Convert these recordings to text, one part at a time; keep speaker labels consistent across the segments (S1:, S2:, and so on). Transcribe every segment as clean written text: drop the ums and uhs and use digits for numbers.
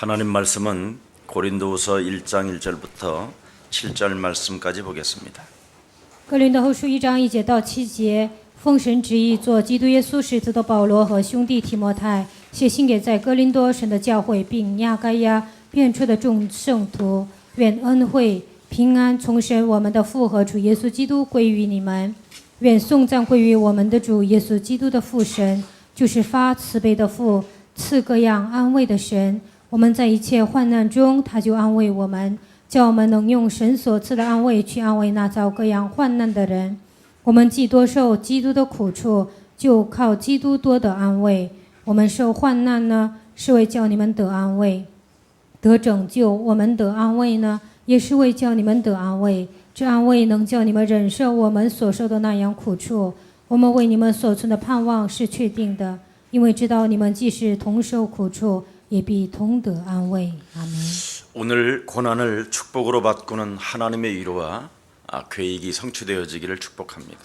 S1: 하나님 말씀은 고린도후서 1장 1절부터 7절 말씀까지 보겠습니다.
S2: 哥林多后书1章1节到7节，奉神旨意做基督耶稣使徒的保罗和兄弟提摩太，写信给在哥林多神的教会，并亚该亚变出的众圣徒，愿恩惠平安从神我们的父和主耶稣基督归于你们。愿颂赞归于我们的主耶稣基督的父神，就是发慈悲的父，赐各样安慰的神。我们在一切患难中，他就安慰我们，叫我们能用神所赐的安慰去安慰那遭各样患难的人。我们既多受基督的苦处，就靠基督多得安慰。我们受患难呢，是为叫你们得安慰；得拯救，我们得安慰呢，也是为叫你们得安慰。这安慰能叫你们忍受我们所受的那样苦处。我们为你们所存的盼望是确定的，因为知道你们既是同受苦处，也必同得安慰。阿门。
S1: 오늘 고난을 축복으로 바꾸는 하나님의 위로와 계획이 성취되어지기를 축복합니다.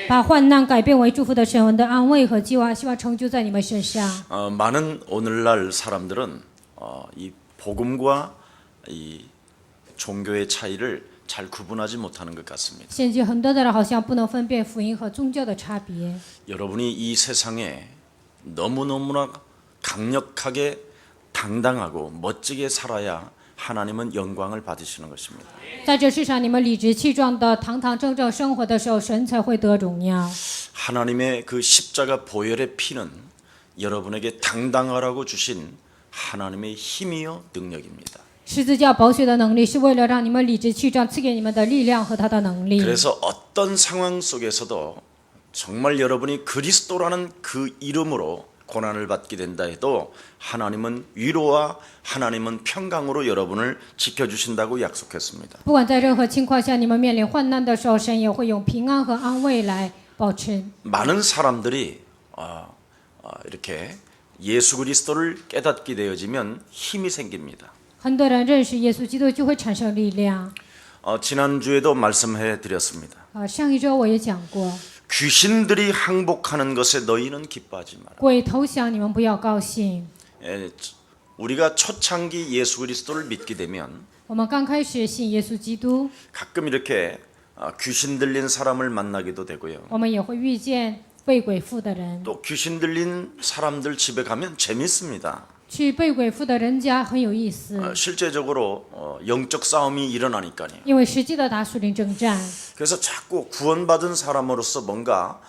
S2: 把患难改变为祝福的神文的安慰和计划，希望成就在你们身上。
S1: 많은 오늘날 사람들은 이 복음과 이 종교의 차이를 잘 구분하지 못하는 것 같습니다.
S2: 现今很多的人好像不能分辨福音和宗教的差别。
S1: 여러분이 이 세상에 너무너무나 강력하게 당당하고 멋지게 살아야 하나님은 영광을 받으시는 것입니다.
S2: 在这世上，你们理直气壮的堂堂正正生活的时候，神才会得荣耀。
S1: 하나님의 그 십자가 보혈의 피는 여러분에게 당당하라고 주신 하나님의 힘이요 능력입니다.
S2: 十字架宝血的能力是为了让你们理直气壮，赐给你们的力量和他的能力。
S1: 그래서 어떤 상황 속에서도 정말 여러분이 그리스도라는 그 이름으로 고난을 받게 된다 해도 하나님은 위로와 하나님은 평강으로 여러분을 지켜주신다고 약속했습니다.
S2: 不管在任何情况下，你们面临患难的时候，神也会用平安和安慰来保持。
S1: 많은 사람들이 이렇게 예수 그리스도를 깨닫게 되어지면 힘이 생깁니다.
S2: 很多人认识耶稣基督，就会产生力量。
S1: 지난주에도 말씀해 드렸습니다.
S2: 上一周我也讲过，
S1: 귀신들이 항복하는 것에 너희는 기뻐하지 마라.
S2: 鬼投降，你们不要高兴。
S1: 우리가 초창기 예수 그리스도를 믿게 되면
S2: 我们刚开始信耶稣基督，
S1: 가끔 이렇게 귀신 들린 사람을 만나기도 되고요.
S2: 我们也会遇见被鬼附的人。
S1: 또 귀신 들린 사람들 집에 가면 재밌습니다.
S2: 去被鬼附的人家很有意思，
S1: 실제적으로 영적 싸움이 일어나니까요.
S2: 因为实际的打属灵征战。
S1: 그래서 자꾸 구원받은 사람으로서 뭔가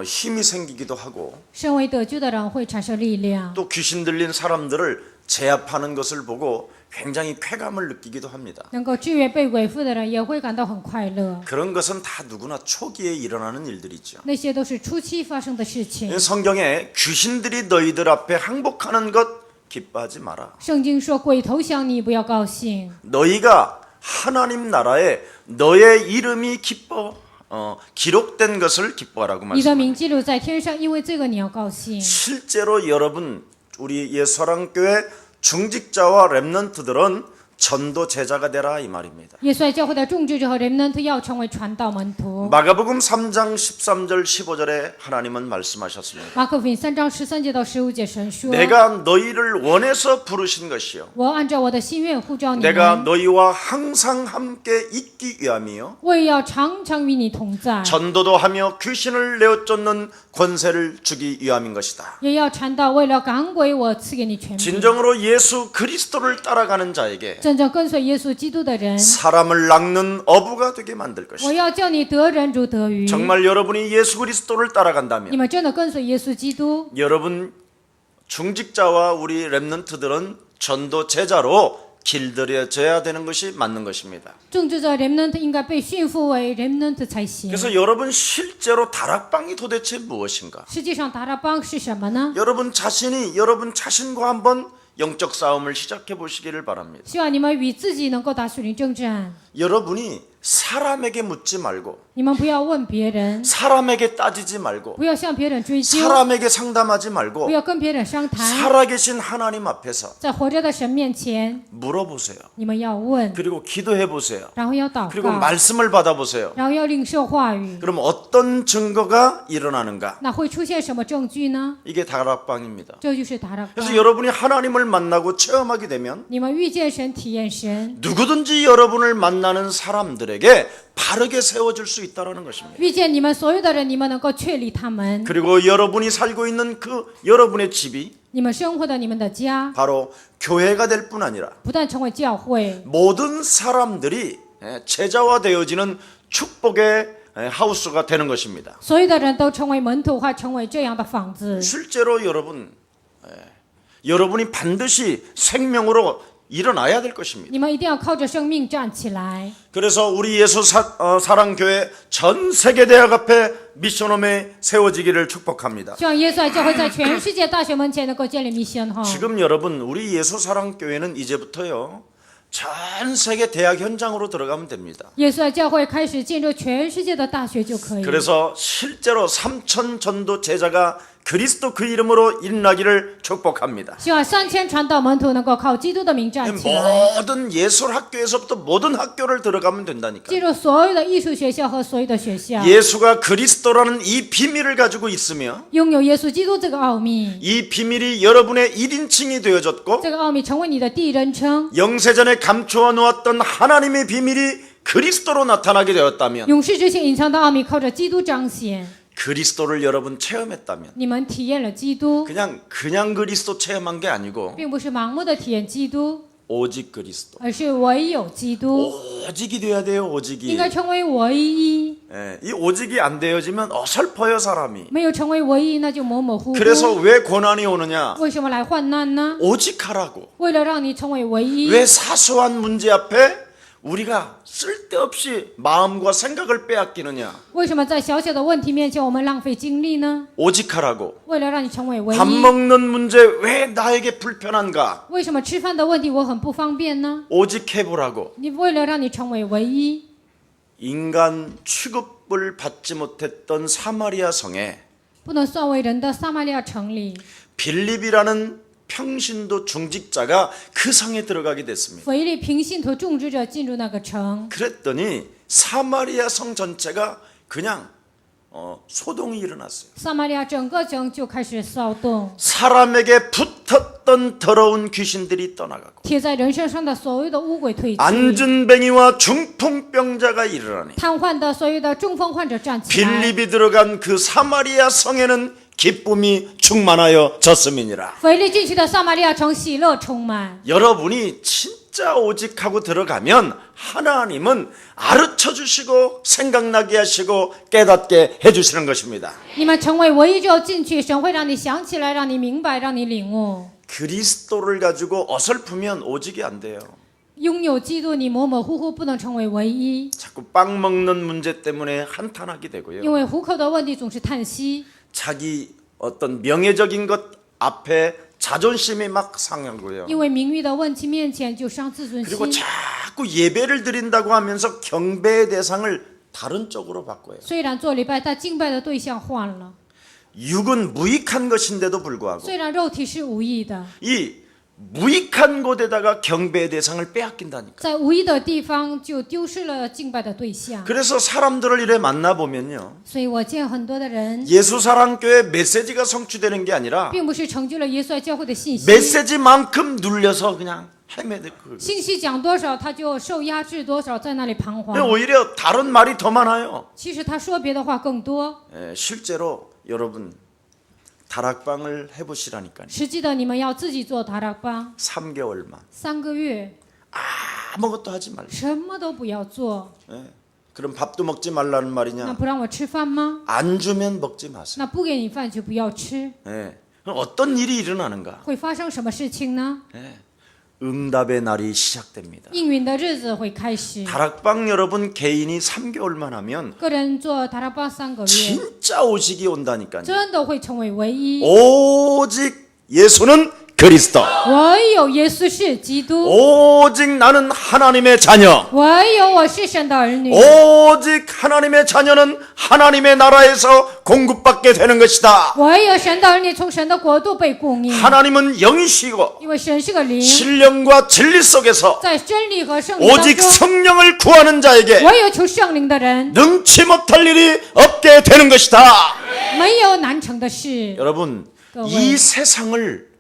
S1: 힘이 생기기도 하고
S2: 身为得救的人会产生力量，
S1: 또 귀신 들린 사람들을 제압하는 것을 보고 굉장히 쾌감을 느끼기도 합니다.
S2: 能够治愈被鬼附的人也会感到很快乐。
S1: 그런 것은 다 누구나 초기에 일어나는 일들이죠.
S2: 那些都是初期发生的事情。
S1: 성경에 귀신들이 너희들 앞에 항복하는 것 기뻐하지 마라.
S2: 圣经说鬼投降你不要高兴，
S1: 너희가 하나님 나라에 너의 이름이 기록된 것을 기뻐하라고
S2: 你的
S1: 말씀합니다.
S2: 名记录在天上，因为这个你要高兴。
S1: 실제로 여러분 우리 예수사랑교회 중직자와 렘넌트들은 전도 제자가 되라 이 말입니다.
S2: 耶稣爱教会的众志者和人们都要成为传道门徒。
S1: 마가복음 3장 13절 15절에 하나님은 말씀하셨습니다.
S2: 马可福音3章13节到15节，神说：
S1: 내가 너희를 원해서 부르신 것이요
S2: 我按照我的心愿呼召你
S1: 내가
S2: 们，
S1: 너희와 항상 함께 있기 위함이요
S2: 我也要常常与你同在，
S1: 전도도 하며 귀신을 내어쫓는 권세를 주기 위함인 것이다.
S2: 也要传道，为了赶鬼，我赐给你权柄。
S1: 진정으로 예수 그리스도를 따라가는 자에게
S2: 真正跟随耶稣基督的人，
S1: 사람을 낚는 어부가 되게 만들
S2: 我
S1: 것이다.
S2: 要叫你得人如得鱼。
S1: 정말 여러분이 예수 그리스도를
S2: 你
S1: 따라간다면
S2: 们真的跟随耶稣基督，
S1: 여러분 중직자와 우리 렘넌트들은 전도 제자로 길들여져야 되는 것이 맞는 것입니다.
S2: 众志者 remnant 应该被驯服为 remnant 才行。
S1: 그래서 여러분 실제로 다락방이 도대체 무엇인가?
S2: 实际上，达拉邦是什么呢？
S1: 여러분 자신과 한번 영적 싸움을 시작해 보시기를 바랍니다.
S2: 希望你们与自己能够打属灵征战。
S1: 여러분이 사람에게 묻지 말고
S2: 你们不要问别人，
S1: 사람에게 따지지 말고
S2: 不要向别人追究，
S1: 사람에게 상담하지 말고
S2: 不要跟别人商谈，
S1: 살아계신 하나님 앞에서
S2: 在活着的神面前，
S1: 물어보세요.
S2: 你们要问，
S1: 그리고 기도해 보세요.
S2: 然后要祷
S1: 그리고
S2: 告，
S1: 말씀을 받아보세요.
S2: 然后要领受话语。
S1: 그럼 어떤 증거가 일어나는가?
S2: 那会出现什么证据呢？
S1: 이게 다락방입니다.
S2: 这就是达拉
S1: 그래서
S2: 巴。
S1: 여러분이 하나님을 만나고 체험하게 되면
S2: 你们遇见神、体验神，
S1: 누구든지 여러분을 만나는 사람들에게 바르게 세워줄 수 있다는 것입니다.
S2: 遇见你们所有的人，你们能够确立他们。
S1: 그리고 여러분이 살고 있는 그 여러분의 집이
S2: 你们生活的你们的家，
S1: 바로 교회가 될 뿐 아니라
S2: 不但成为教会，
S1: 모든 사람들이 제자화 되어지는 축복의 하우스가 되는 것입니다.
S2: 所有的人都成为门徒化，成为这样的房子。
S1: 실제로 여러분이 반드시 생명으로 일어나야 될 것입니다.
S2: 你们一定要靠着生命站起来。
S1: 그래서 우리 예수 사랑교회 전 세계 대학 앞에 미션홈에 세워지기를 축복합니다.
S2: 希望耶稣爱教会在全世界大学门前能够建立mission home。
S1: 지금 여러분 우리 예수 사랑교회는 이제부터요 전 세계 대학 현장으로 들어가면 됩니다.
S2: 耶稣爱教会开始进入全世界的大学就可以。
S1: 그래서 실제로 3,000 전도 제자가 그리스도 그 이름으로 일어나기를 축복합니다.
S2: 希望3000传道门徒能够靠基督的名站起来，
S1: 모든 예술 학교에서부터 모든 학교를 들어가면 된다니까.
S2: 进入所有的艺术学校和所有的学校，
S1: 예수가 그리스도라는 이 비밀을 가지고 있으며
S2: 拥有耶稣基督这个奥秘，
S1: 이 비밀이 여러분의 1인칭이 되어졌고
S2: 这个奥秘成为你的第一人称。
S1: 영세전에 감추어 놓았던 하나님의 비밀이 그리스도로 나타나게 되었다면
S2: 永世之前隐藏的奥秘靠着基督彰显。
S1: 그리스도를 여러분 체험했다면
S2: 你们体验了基督，
S1: 그냥 그리스도 체험한 게 아니고
S2: 并不是盲目的体验基督，
S1: 오직 그리스도
S2: 而是唯有基督，
S1: 오직이 돼야 돼요.
S2: 应
S1: 오직이.
S2: 该成为唯一。
S1: 이 오직이 안 되어지면 어설퍼요 사람이.
S2: 没有成为唯一，那就模模糊糊。
S1: 그래서 왜 고난이 오느냐?
S2: 为什么来患难呢？
S1: 오직하라고.
S2: 为了让你成为唯一。
S1: 왜 사소한 문제 앞에 우리가 쓸데없이 마음과 생각을 빼앗기느냐?
S2: 为什么在小小的问题面前我们浪费精力呢？
S1: 오직하라고.
S2: 为了让你成为唯
S1: 밥
S2: 一。
S1: 먹는 문제 왜 나에게 불편한가?
S2: 为什么吃饭的问题我很不方便呢？
S1: 오직해보라고.
S2: 你为了让你成为唯一，
S1: 인간 취급을 받지 못했던 사마리아 성에
S2: 不能算为人的撒玛利亚城里，
S1: 빌립이라는 평신도 중직자가 그 성에 들어가게 됐습니다.
S2: 腓利平信徒种植者进入那个城，
S1: 그랬더니 사마리아 성 전체가 그냥 소동이 일어났어요.
S2: 撒玛利亚整个城就开始骚动，
S1: 사람에게 붙었던 더러운 귀신들이 떠나가고
S2: 贴在人身上的所有的污鬼退去，
S1: 안진뱅이와 중풍병자가 일어나니
S2: 瘫痪的所有的中风患者站起来。
S1: 빌립이 들어간 그 사마리아 성에는 기쁨이 충만하여 졌음이니라.
S2: 腓利进去的撒玛利亚城喜乐充满。
S1: 여러분이 진짜 오직하고 들어가면 하나님은 가르쳐 주시고 생각나게 하시고 깨닫게 해 주시는 것입니다.
S2: 你们成为唯一之后进去，神会让你想起来，让你明白，让你领悟。
S1: 그리스도를 가지고 어설프면 오직이 안 돼요.
S2: 拥有基督，你模模糊糊不能成为唯一，
S1: 자꾸 빵 먹는 문제 때문에 한탄하게
S2: 因
S1: 되고요.
S2: 为糊口的问题总是叹息，
S1: 자기 어떤 명예적인 것 앞에 자존심이 막 상하고요.
S2: 因为名誉的问题面前就伤自尊
S1: 그리고
S2: 心。
S1: 자꾸 예배를 드린다고 하면서 경배의 대상을 다른 쪽으로 바꿔요.
S2: 虽然做礼拜，但敬拜的对象换了；
S1: 육은 무익한 것인데도 불구하고
S2: 虽然肉体是无益的，
S1: 이 무익한 곳에다가 경배의 대상을 빼앗긴다니까.
S2: 在无益的地方就丢失了敬拜的对象。
S1: 그래서 사람들을 이래 만나보면요.
S2: 所以我见很多的人，
S1: 예수사랑교회 메시지가 성취되는 게 아니라
S2: 并不是成就了耶稣爱教会的信息，
S1: 메시지만큼 눌려서 그냥 헤매고
S2: 信息讲多少他就受压制多少，在那里彷徨。
S1: 오히려 다른 말이 더 많아요.
S2: 其实他说别的话更多。
S1: 실제로 여러분 다락방을 해보시라니까요.
S2: 实际的，你们要自己做塔拉邦
S1: 3개월만
S2: ，3个月，
S1: 아무것도 하지 말고.
S2: 什么都不要做。
S1: 그럼 밥도 먹지 말라는
S2: 那
S1: 말이냐?
S2: 不让我吃饭吗？
S1: 안 주면 먹지 마세요.
S2: 那不给你饭就不要吃。
S1: 그럼 어떤 일이 일어나는가?
S2: 会发生什么事情呢？
S1: 응답의 날이 시작됩니다.
S2: 应允的日子会开始。
S1: 다락방 여러분 개인이 3개월만 하면
S2: 个人做塔拉邦3个月，
S1: 진짜 오직이 온다니까요.
S2: 真的会成为唯一。
S1: 오직 예수는 그리스도.
S2: 唯有耶稣是基督，
S1: 오직 나는 하나님의 자녀.
S2: 唯有我是神的儿女，
S1: 오직 하나님의 자녀는 하나님의 나라에서 공급받게 되는 것이다.
S2: 唯有神的儿女从神的国度被供应，
S1: 하나님은 영이시고
S2: 因为神是个灵，
S1: 신령과 진리 속에서
S2: 在真理和圣灵当
S1: 오직
S2: 中，
S1: 성령을 구하는 자에게
S2: 唯有求圣灵的人，
S1: 능치 못할 일이 없게 되는 것이다.
S2: 没有难成的事。
S1: 여러분,
S2: 各位。
S1: 이 세상을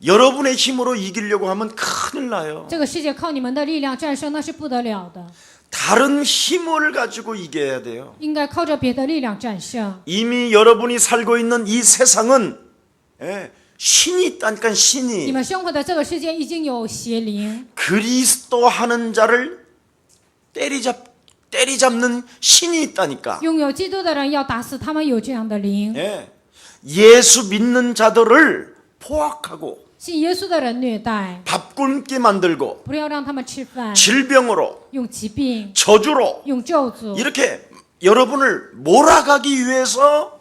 S1: 여러분의 힘으로 이기려고 하면 큰일 나요.
S2: 这个世界靠你们的力量战胜，那是不得了的。
S1: 다른 힘을 가지고 이겨야 돼요.
S2: 应该靠着别的力量战胜。
S1: 이미 여러분이 살고 있는 이 세상은 신이 있다니까
S2: 你
S1: 신이
S2: 们生活的这个世界已经有邪灵，
S1: 그리스도 하는 자를 때리잡는 신이 있다니까.
S2: 拥有基督的人要打死他们有这样的灵。
S1: 예수 믿는 자들을 포악하고
S2: 信耶稣的人虐待，
S1: 밥 굶게 만들고
S2: 不要让他们吃饭，
S1: 질병으로
S2: 用疾病，
S1: 저주로
S2: 用咒诅，
S1: 이렇게 여러분을 몰아가기 위해서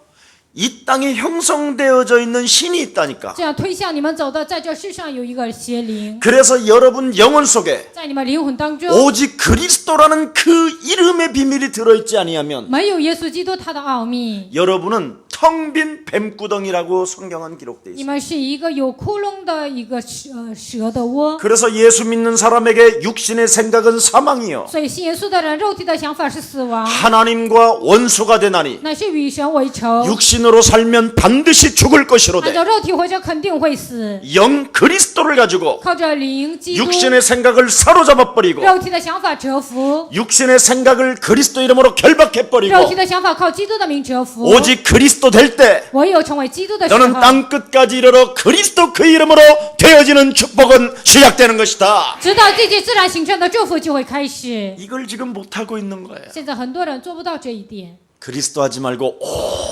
S1: 이 땅에 형성되어져 있는 신이 있다니까.
S2: 这样推向你们走的，在这世上有一个邪灵，
S1: 그래서 여러분 영혼 속에
S2: 在你们灵魂当中
S1: 오직 그리스도라는 그 이름의 비밀이 들어있지 아니하면
S2: 没有耶稣基督他的奥秘，
S1: 여러분은 텅 빈 뱀구덩이라고 성경은 기록되어
S2: 你
S1: 있어요.
S2: 们是一个有窟窿的一个蛇的窝。
S1: 그래서 예수 믿는 사람에게 육신의 생각은 사망이요
S2: 所以信耶稣的人，肉体的想法是死亡，
S1: 하나님과 원수가 되나니
S2: 乃是与神为仇。
S1: 육신으로 살면 반드시 죽을
S2: 按
S1: 것이로되
S2: 照肉体活着肯定会死，
S1: 영 그리스도를 가지고
S2: 靠着灵基督，
S1: 육신의 생각을 사로잡아 버리고
S2: 肉体的想法折服，
S1: 육신의 생각을 그리스도 이름으로 결박해 버리고
S2: 肉体的想法靠基督的名折服。
S1: 오직 그리스도 될 때
S2: 唯有成为基督的时
S1: 너는
S2: 候，
S1: 땅 끝까지 이르러 그리스도 그 이름으로 되어지는 축복은 시작되는 것이다.
S2: 直到地级自然形成的祝福就会开始。
S1: 이걸 지금 못하고 있는 거예요.
S2: 现在很多人做不到这一点，
S1: 그리스도 하지 말고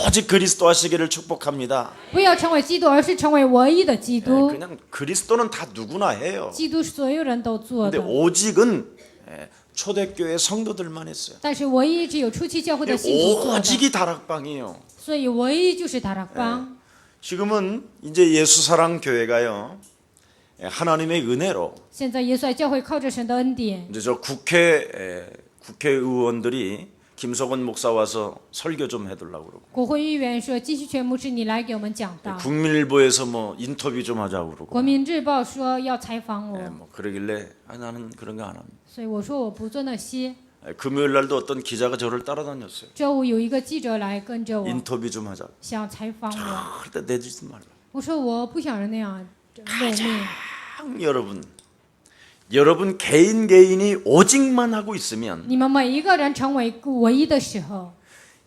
S1: 오직 그리스도 하시기를 축복합니다.
S2: 不要成为基督，而是成为唯一的基督。
S1: 그냥 그리스도는 다 누구나 해요.
S2: 基督是所有人都做
S1: 근데
S2: 的，
S1: 오직은 초대교회 성도들만 했어요.
S2: 但是唯一只有初期教会的信徒做的，
S1: 오직이 다락방이에요.
S2: 所以唯一就是达拉邦。
S1: 지금은 이제 예수사랑 교회가요. 하나님의 은혜로
S2: 现在耶稣爱教会靠着神的恩典，
S1: 이제 저 국회의원들이 김석원 목사 와서 설교 좀 해달라고 그러고
S2: 国会议员说：“季希全牧师，你来给我们讲道。
S1: 국민일보에서 뭐 인터뷰 좀 하자고 그러고
S2: 国民日报说要采访我，
S1: 뭐 그러길래 나는 그런 거 안 합니다.
S2: 所以我说我不做那些。
S1: 금요일 날도 어떤 기자가 저를 따라다녔어요.
S2: 周五有一个记者来跟着我，
S1: 인터뷰 좀 하자.
S2: 想采访我，
S1: 그때 내주지 말라.
S2: 我说我不想那样露面。
S1: 여러분 개인이 오직만 하고 있으면
S2: 你们每一个人成为唯一的时候，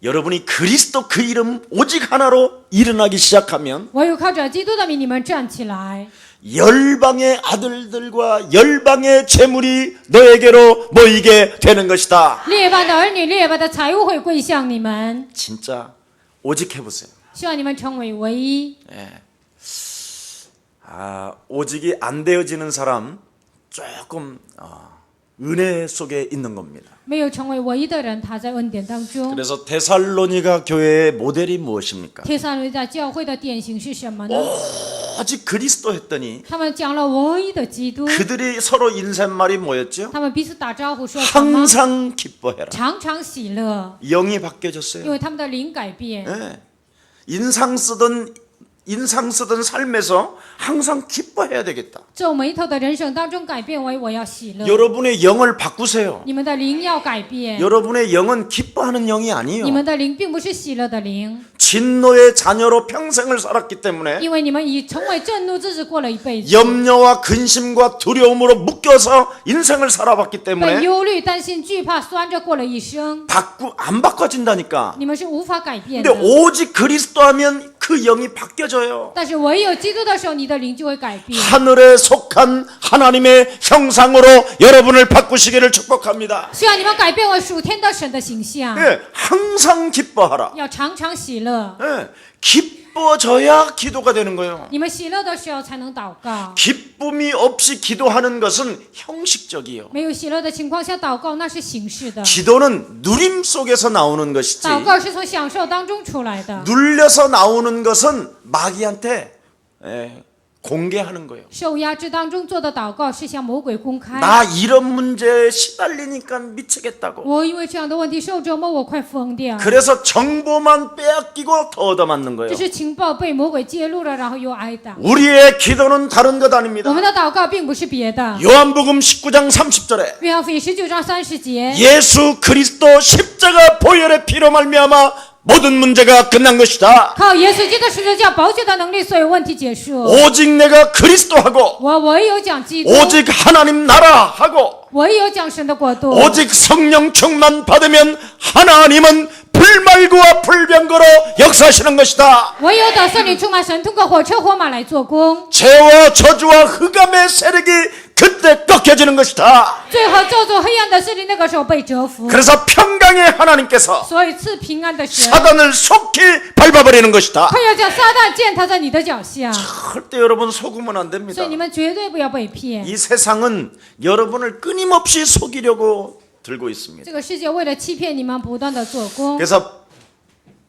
S1: 여러분이 그리스도 그 이름 오직 하나로 일어나기 시작하면
S2: 唯有靠着基督的名，你们站起来，
S1: 열방의 아들들과 열방의 재물이 너에게로 모이게 되는 것이다.
S2: 列邦的儿女、列邦的财物会归向你们。
S1: 진짜 오직 해보세요.
S2: 希望你们成为唯一。
S1: 오직이 안 되어지는 사람 조금 은혜 속에 있는 겁니다.
S2: 没有成为唯一的人，他在恩典当中。
S1: 그래서 데살로니가 교회의 모델이 무엇입니까?
S2: 帖撒罗尼迦教会的典型是什么呢？
S1: 오직 그리스도 했더니
S2: 他们讲了唯一的基督，
S1: 그들이 서로 인사말이 뭐였죠?
S2: 他们彼此打招呼说什么？
S1: 항상 기뻐해라.
S2: 常常喜乐，
S1: 영이
S2: 因
S1: 바뀌어졌어요.
S2: 为他们的灵改变。
S1: 예. 인상 쓰던 삶에서 항상 기뻐해야 되겠다.
S2: 皱眉头的人生当中改变为我要喜乐。
S1: 여러분의 영을 바꾸세요.
S2: 你们的灵要改变，
S1: 여러분의 영은 기뻐하는 영이
S2: 你
S1: 아니에요.
S2: 们的灵并不是喜乐的灵，
S1: 진노의 자녀로 평생을 살았기 때문에
S2: 因为你们已成为震怒之子过了一辈子，
S1: 염려와 근심과 두려움으로 묶여서 인생을 살아봤기
S2: 被
S1: 때문에
S2: 忧虑、担心、惧怕拴着过了一生，
S1: 안 바꿔진다니까.
S2: 你们是无法改变
S1: 근데
S2: 的。
S1: 오직 그리스도 하면 그 영이 바뀌어져요.
S2: 但是唯有基督的时候，你的灵就会改变。
S1: 하늘에 속한 하나님의 형상으로 여러분을 바꾸시기를 축복합니다.
S2: 希望你们改变为属天的神的形象，
S1: 예, 항상 기뻐하라.
S2: 要常常喜乐。
S1: 예, 기뻐져야 기도가 되는 거예요.
S2: 你们喜乐的时候才能祷告，
S1: 기쁨이 없이 기도하는 것은 형식적이요.
S2: 没有喜乐的情况下祷告那是形式的，
S1: 기도는 누림 속에서 나오는 것이지
S2: 祷告是从享受当中出来的。
S1: 눌려서 나오는 것은 마귀한테 공개하는 거예요.
S2: 受压制当中做的祷告是向魔鬼公开。
S1: 나 이런 문제에 시달리니까 미치겠다고.
S2: 我因为这样的问题受折磨，我快疯掉。
S1: 그래서 정보만 빼앗기고 더 얻어맞는
S2: 这
S1: 거예요.
S2: 是情报被魔鬼揭露了，然后又挨打。
S1: 우리의 기도는 다른 것 아닙니다.
S2: 我们的祷告并不是别的。
S1: 요한복음 19장 30절에
S2: 约翰福音19章30节，
S1: 예수 그리스도 십자가 보혈의 피로 말미암아 모든 문제가 끝난 것이다.
S2: 靠耶稣基督十字架宝血的能力，所有问题结束。
S1: 오직 내가 그리스도하고
S2: 我唯有讲基督，
S1: 오직 하나님 나라하고
S2: 唯有讲神的国度，
S1: 오직 성령 충만 받으면 하나님은 불말구와 불병거로 역사하시는 것이다.
S2: 唯有的圣灵充满，神通过火车火马来做工，
S1: 죄와 저주와 흑암의 세력이 그때 꺾여지는 것이다.
S2: 最后咒诅黑暗的势力那个时候被折服。
S1: 그래서 평강의 하나님께서
S2: 所以赐平安的神，
S1: 사단을 속히 밟아버리는 것이다.
S2: 他要将撒旦践踏在你的脚下。
S1: 절대 여러분 속으면 안 됩니다.
S2: 所以你们绝对不要被骗。
S1: 이 세상은 여러분을 끊임없이 속이려고 들고 있습니다.
S2: 这个世界为了欺骗你们，不断的做工。
S1: 그래서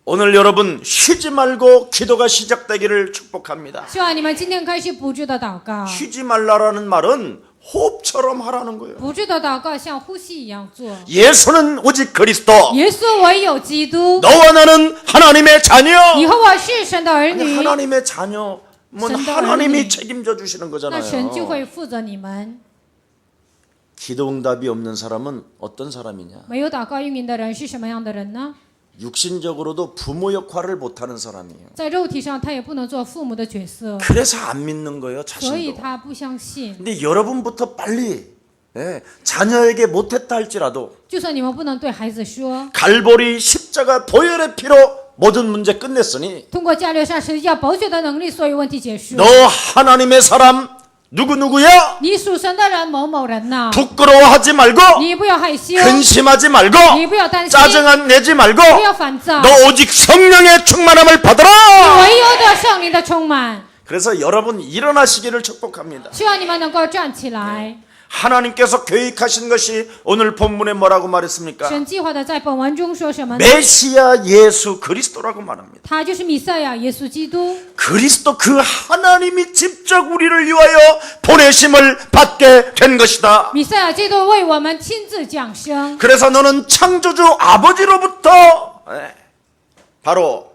S1: 오늘 여러분 쉬지 말고 기도가 시작되기를 축복합니다.
S2: 希望你们今天开始不住的祷告。
S1: 쉬지 말라라는 말은 호흡처럼 하라는 거예요.
S2: 不住的祷告像呼吸一样做。
S1: 예수는 오직 그리스도.
S2: 耶稣唯有基督，
S1: 너와 나는 하나님의 자녀.
S2: 你和我是神的儿
S1: 아니,
S2: 女，
S1: 하나님의 자녀면
S2: 神的
S1: 하나님이
S2: 儿女。
S1: 책임져 주시는
S2: 那神就
S1: 거잖아요.
S2: 会负责你们。
S1: 기도 응답이 없는 사람은 어떤 사람이냐?
S2: 没有祷告应允的人是什么样的人呢？
S1: 육신적으로도 부모 역할을 못하는 사람이에요.
S2: 在肉体上，他也不能做父母的角色，
S1: 그래서 안 믿는 거예요,
S2: 所以
S1: 자신도.
S2: 他不相信。
S1: 근데 여러분부터 빨리 자녀에게 못했다 할지라도
S2: 就算你们不能对孩子说，
S1: 갈보리 십자가 보혈의 피로 모든 문제 끝냈으니
S2: 通过加略上十字架宝血的能力，所有问题结束。
S1: 너 하나님의 사람 누구누구야?
S2: 你属神的人某某人呐，
S1: 부끄러워하지 말고
S2: 你不要害羞，
S1: 근심하지 말고
S2: 你不要担心，
S1: 짜증 내지 말고
S2: 不要烦躁，
S1: 너 오직 성령의 충만함을 받아라.
S2: 唯有的圣灵的充满。
S1: 그래서 여러분 일어나시기를 축복합니다.
S2: 希望你们能够站起来。
S1: 하나님께서 계획하신 것이 오늘 본문에 뭐라고 말했습니까?
S2: 神计划的在本文中说什么呢？
S1: 메시아 예수 그리스도라고 말합니다.
S2: 他就是弥赛亚耶稣基督，
S1: 그리스도 그 하나님이 직접 우리를 위하여 보내심을 받게 된 것이다.
S2: 弥赛亚基督为我们亲自降生。
S1: 그래서 너는 창조주 아버지로부터 바로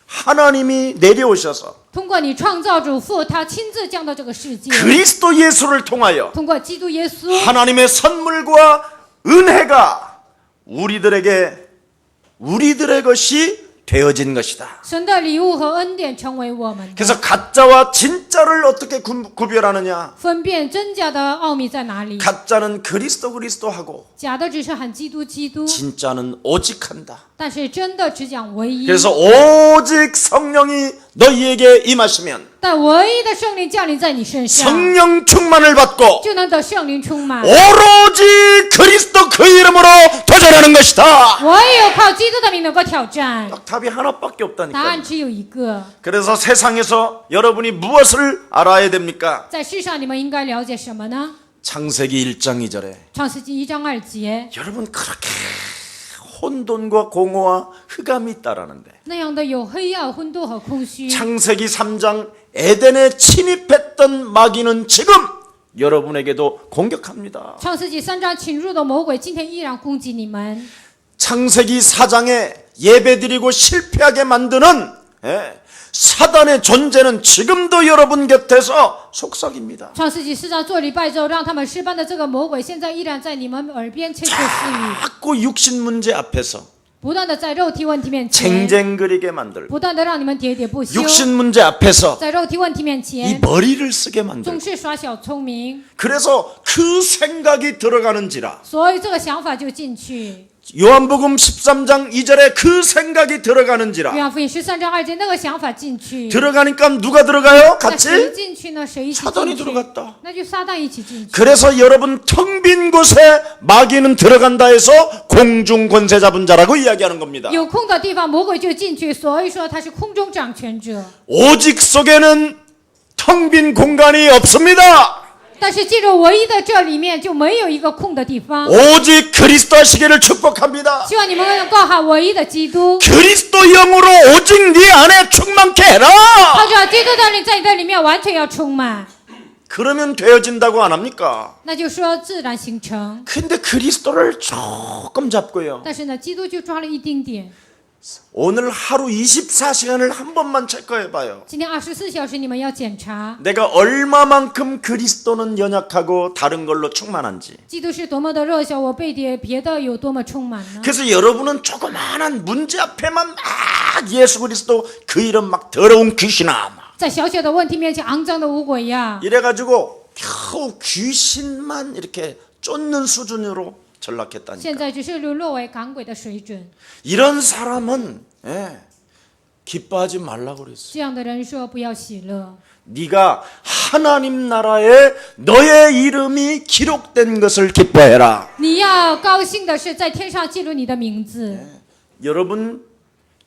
S1: 하나님이 내려오셔서
S2: 通过你创造主父，他亲自降到这个世界，
S1: 그리스도 예수를 통하여
S2: 通过基督耶稣，
S1: 하나님의 선물과 은혜가 우리들의 것이 되어진 것이다.
S2: 神的礼物和恩典成为我们的。
S1: 그래서 가짜와 진짜를 어떻게 구별하느냐?
S2: 分辨真假的奥秘在哪里？
S1: 가짜는 그리스도하고
S2: 假的只是喊基督基督，
S1: 진짜는 오직 한다.
S2: 但是真的只讲唯一。
S1: 그래서 오직 성령이 너희에게 임하시면
S2: 但唯一的圣灵降临在你身上，
S1: 성령 충만을 받고
S2: 就能得圣灵充满。
S1: 오로지 그리스도 그 이름으로 도전하는 것이다.
S2: 唯有靠基督的名能够挑战。
S1: 딱 답이 하나밖에
S2: 答
S1: 없다니까요.
S2: 案只有一个。
S1: 그래서 세상에서 여러분이 무엇을 알아야 됩니까?
S2: 在世上，你们应该了解什么呢？
S1: 창세기 1장 2절에
S2: 创世纪1章2节，
S1: 여러분 그렇게 혼돈과 공허와 흑암이 있다라는데
S2: 那样的有黑暗、混沌和空虚。
S1: 창세기 3장 에덴에 침입했던 마귀는 지금 여러분에게도 공격합니다.
S2: 创世纪3章侵入的魔鬼，今天依然攻击你们。
S1: 창세기 4장에 예배드리고 실패하게 만드는 사단의 존재는 지금도 여러분 곁에서 속삭입니다.
S2: 创世纪4章做礼拜之后，让他们失败的这个魔鬼，现在依然在你们耳边窃窃私语，
S1: 자꾸 육신 문제 앞에서
S2: 不断的在肉体问题面前，
S1: 쟁쟁거리게 만들고
S2: 不断的让你们喋喋不休，
S1: 육신 문제 앞에서
S2: 在肉体问题面
S1: 이
S2: 前，
S1: 머리를 쓰게 만들고
S2: 总是耍小聪明，
S1: 그래서 그 생각이 들어가는지라
S2: 所以这个想法就进去。
S1: 요한복음 13장 2절에 그 생각이 들어가는지라
S2: 约翰福音13章2节那个想法进去，
S1: 들어가니까 누가 들어가요?
S2: 那谁
S1: 같이?
S2: 进去呢？谁一起
S1: 사단이
S2: 进去？
S1: 들어갔다.
S2: 那就撒旦一起进去。
S1: 그래서 여러분 텅 빈 곳에 마귀는 들어간다 해서 공중 권세 잡은 자라고 이야기하는 겁니다.
S2: 有空的地方，魔鬼就进去，所以说他是空中掌权者。
S1: 오직 속에는 텅 빈 공간이 없습니다.
S2: 但是记住，唯一的这里面就没有一个空的地方。
S1: 오직 그리스도 하시기를 축복합니다.
S2: 希望你们能够好唯一的基督，
S1: 그리스도 영으로 오직 네 안에 충만케 해라.
S2: 靠着基督的灵在你的里面完全要充满，
S1: 그러면 되어진다고 안 합니까?
S2: 那就说自然形成。
S1: 근데 그리스도를 조금 잡고요.
S2: 但是呢，基督就抓了一丁点。
S1: 오늘 하루 24시간을 한 번만 체크해봐요.
S2: 今天24小时你们要检查，
S1: 내가 얼마만큼 그리스도는 연약하고 다른 걸로 충만한지.
S2: 基督是多么的弱小，我被别的有多么充满呢？
S1: 그래서 여러분은 조그마한 문제 앞에만 막 예수 그리스도 그 이름 막 더러운 귀신아 막
S2: 在小小的问题面前，肮脏的无鬼呀！
S1: 이래가지고 겨우 귀신만 이렇게 쫓는 수준으로
S2: 现
S1: 전락했다니까.
S2: 在只是沦落为赶鬼的水准。
S1: 이런 사람은 기뻐하지 말라고 그랬어요.
S2: 这样的人说不要喜乐，
S1: 네가 하나님 나라에 너의 이름이 기록된 것을 기뻐해라.
S2: 你要高兴的是在天上记录你的名字。
S1: 여러분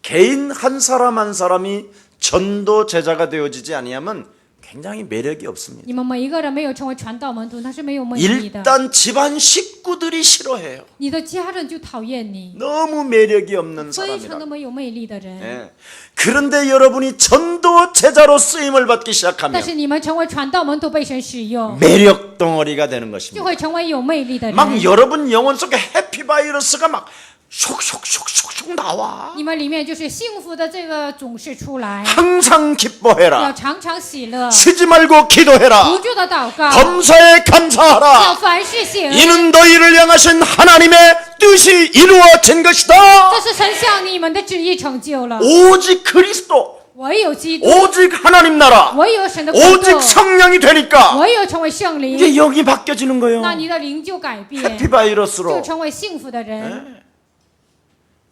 S1: 개인 한 사람 한 사람이 전도 제자가 되어지지 아니하면 굉장히 매력이 없습니다.
S2: 你们每一个人没有成为传道门徒，那是没有魅力的。
S1: 일단 집안 식구들이 싫어해요.
S2: 你的家人就讨厌你，
S1: 너무 매력이 없는
S2: 非常
S1: 사람이라.
S2: 的没有魅力的人。
S1: 예. 그런데 여러분이 전도 제자로 쓰임을 받기
S2: 但
S1: 시작하면
S2: 是你们成为传道门徒被神使用，
S1: 매력 덩어리가 되는
S2: 就
S1: 것입니다.
S2: 会成为有魅力的人。
S1: 막 여러분 영혼 속에 해피바이러스가 막 쇽쇽쇽쇽 나와.
S2: 你们里面就是幸福的这个总是出来，
S1: 항상
S2: 要
S1: 기뻐해라.
S2: 常常喜乐，
S1: 쉬지 말고
S2: 不
S1: 기도해라.
S2: 住的祷告，
S1: 범사에
S2: 要
S1: 감사하라.
S2: 凡事谢恩。
S1: 이는 너희를 향하신 하나님의 뜻이 이루어진 것이다.
S2: 这是神向你们的旨意成就了。
S1: 오직 그리스도,
S2: 唯有基督，
S1: 오직 하나님 나라,
S2: 唯有神的国
S1: 오직
S2: 度，
S1: 성령이 되니까
S2: 唯有成为圣灵，
S1: 이제 영이 바뀌어지는 거예요.
S2: 那你的灵就改变，
S1: 해피바이러스로.
S2: 就成为幸福的人。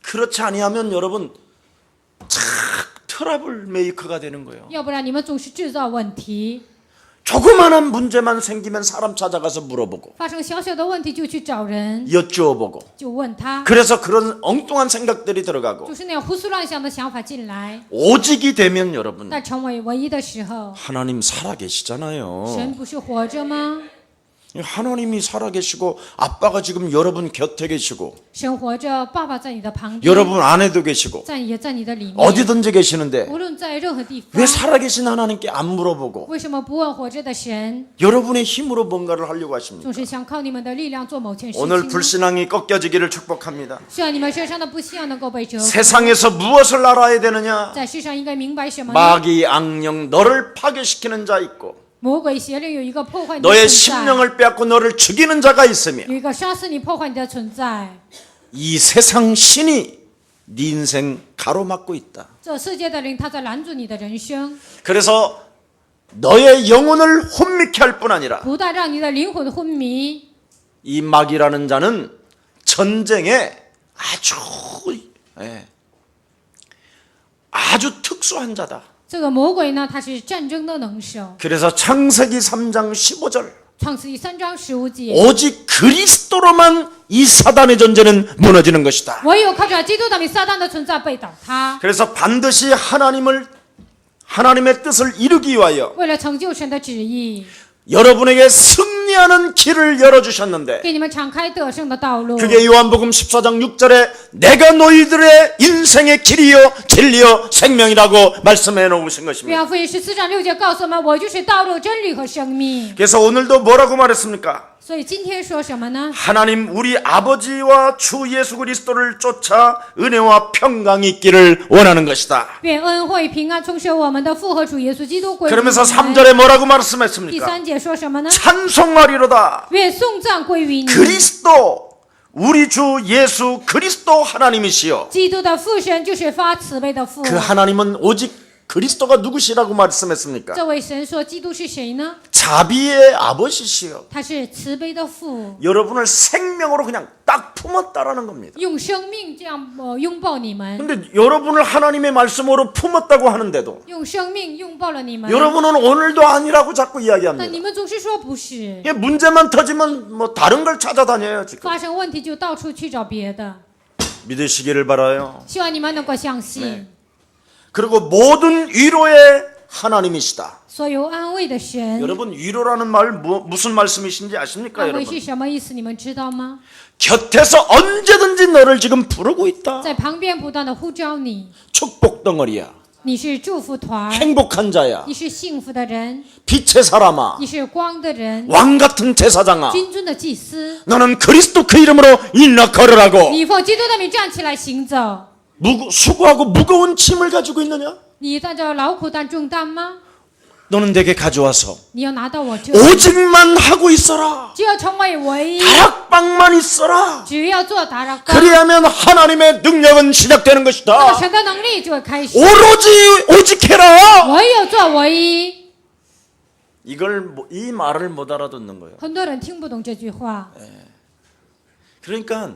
S1: 그렇지 아니하면 여러분 참 트러블 메이커가 되는 거예요.
S2: 要不然你们总是制造问题，
S1: 조그마한 문제만 생기면 사람 찾아가서 물어보고
S2: 发生小小的问题就去找人，
S1: 여쭈어보고
S2: 就问他，
S1: 그래서 그런 엉뚱한 생각들이 들어가고
S2: 就是那样胡思乱想的想法进来。
S1: 오직이 되면 여러분
S2: 但成为唯一的时候，
S1: 하나님 살아계시잖아요.
S2: 神不是活着吗？
S1: 하나님이 살아계시고 아빠가 지금 여러분 곁에 계시고
S2: 神活着，爸爸在你的旁边，
S1: 여러분 안에도 계시고
S2: 也在你的里面，
S1: 어디든지 계시는데
S2: 无论在任何地方
S1: 왜 ， 살아계신 하나님께 안 물어보고
S2: 为什么不问活着的神？
S1: 여러분의 힘으로 뭔가를 하려고 하십니까?
S2: 总是想靠你们的力量做某件事
S1: 오늘
S2: 情呢。
S1: 불신앙이 꺾여지기를 축복합니다.
S2: 希望你们身上的不幸能够被折服。
S1: 세상에서 무엇을 알아야 되느냐?
S2: 在世上应该明白什么呢？
S1: 마귀 악령 너를 파괴시키는 자 있고
S2: 魔鬼邪灵有一个破坏你的
S1: 너의
S2: 存在，
S1: 심령을 빼앗고 너를 죽이는 자가 있으며
S2: 有一个杀死你、破坏你的存在。
S1: 이 세상 신이 네 인생 가로막고 있다.
S2: 这世界的灵，他在拦住你的人生，
S1: 그래서 너의 영혼을 혼미케 할 뿐 아니라
S2: 不但让你的灵魂昏迷。
S1: 이 마귀라는 자는 전쟁에 아주 특수한 자다.
S2: 这个魔鬼呢，他是战争的能手。
S1: 그래서 창세기 3장 15절
S2: 创世纪3章15节，
S1: 오직 그리스도로만 이 사단의 전쟁은 무너지는 것이다.
S2: 唯有靠着基督的名，撒旦的存在被倒塌。
S1: 그래서 반드시 하나님의 뜻을 이루기 위하여
S2: 为了成就神的旨意，
S1: 여러분에게 승리하는 길을 열어주셨는데
S2: 给你们敞开得胜的道路。
S1: 그게 요한복음 14장 6절에 내가 너희들의 인생의 길이요 진리요 생명이라고 말씀해 놓으신
S2: 约
S1: 것입니다.
S2: 翰福音14章6节告诉我们，我就是道路、真理和生命。
S1: 그래서 오늘도 뭐라고 말했습니까?
S2: 所以今天说什么呢？
S1: 하나님 우리 아버지와 주 예수 그리스도를 쫓아 은혜와 평강이 있기를 원하는 것이다.
S2: 愿恩惠平安充实我们的复合主耶稣基督归于你
S1: 그러면서
S2: 们。
S1: 3절에 뭐라고
S2: 第
S1: 말씀했습니까?
S2: 3节说什么呢？
S1: 찬송하리로다.
S2: 愿颂赞归于你。
S1: 그리스도 우리 주 예수 그리스도 하나님이시여.
S2: 基督的父神就是发慈悲的父。
S1: 그 하나님은 오직 그리스도가 누구시라고 말씀했습니까?
S2: 这位神说，基督是谁呢？
S1: 자비의 아버지시여.
S2: 他是慈悲的父，
S1: 여러분을 생명으로 그냥 딱 품었다라는 겁니다.
S2: 用生命这样拥抱你们，
S1: 근데 여러분을 하나님의 말씀으로 품었다고 하는데도
S2: 用生命拥抱了你们。
S1: 여러분은 오늘도 아니라고 자꾸
S2: 但
S1: 이야기합니다.
S2: 你们总是说不是，
S1: 이게 문제만 터지면 뭐 다른 걸 찾아다녀요 지금.
S2: 发生问题就到处去找别的。
S1: 믿으시기를 바라요.
S2: 希望你们能够相信，
S1: 그리고 모든 위로의 하나님이시다.
S2: 所有安慰的神。
S1: 여러분 위로라는 말 무슨 말씀이신지 아십니까
S2: 安慰
S1: 여러분?
S2: 是什么意思？你们知道吗？
S1: 곁에서 언제든지 너를 지금 부르고 있다.
S2: 在旁边不断的呼召你，
S1: 축복 덩어리야.
S2: 你是祝福团，
S1: 행복한 자야.
S2: 你是幸福的人，
S1: 빛의 사람아.
S2: 你是光的人，
S1: 왕 같은 제사장아.
S2: 君尊的祭司。
S1: 너는 그리스도 그 이름으로 일어나 걸으라고.
S2: 你奉基督的名站起来行走。
S1: 수고하고 무거운 짐을 가지고 있느냐?
S2: 你带着劳苦担重担吗？
S1: 너는 내게 가져와서
S2: 你要拿到我这里，
S1: 오직만 하고 있어라.
S2: 就要成为唯一，
S1: 다락방만 있어라.
S2: 只要做达拉冈，
S1: 그리하면 하나님의 능력은 시작되는
S2: 那么
S1: 것이다.
S2: 神的能力就会开始。
S1: 오로지 오직해라.
S2: 唯有做唯一。
S1: 이 말을 못 알아듣는 거예요.
S2: 很多人听不懂这句话，
S1: 그러니까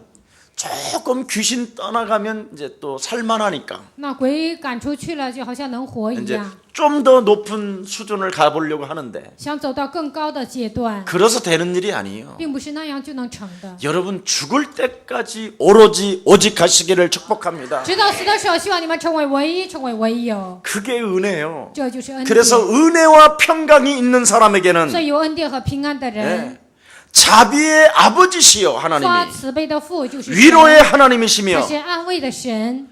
S1: 조금 귀신 떠나가면 이제 또 살만하니까
S2: 那鬼赶出去了，就好像能活一
S1: 이제
S2: 样。
S1: 좀 더 높은 수준을 가보려고 하는데
S2: 想走到更高的阶段，
S1: 그래서 되는 일이 아니에요.
S2: 并不是那样就能成的。
S1: 여러분 죽을 때까지 오로지 오직하시기를 축복합니다.
S2: 直到死的时候，希望你们成为唯一，成为唯有，
S1: 그게 은혜예요.
S2: 这就是恩典。
S1: 그래서 은혜와 평강이 있는 사람에게는
S2: 所以有恩典和平安的人，
S1: 네, 자비의 아버지시여
S2: 发
S1: 하나님이
S2: 慈悲的父就是神，
S1: 위로의
S2: 他
S1: 하나님이시며
S2: 是安慰的神。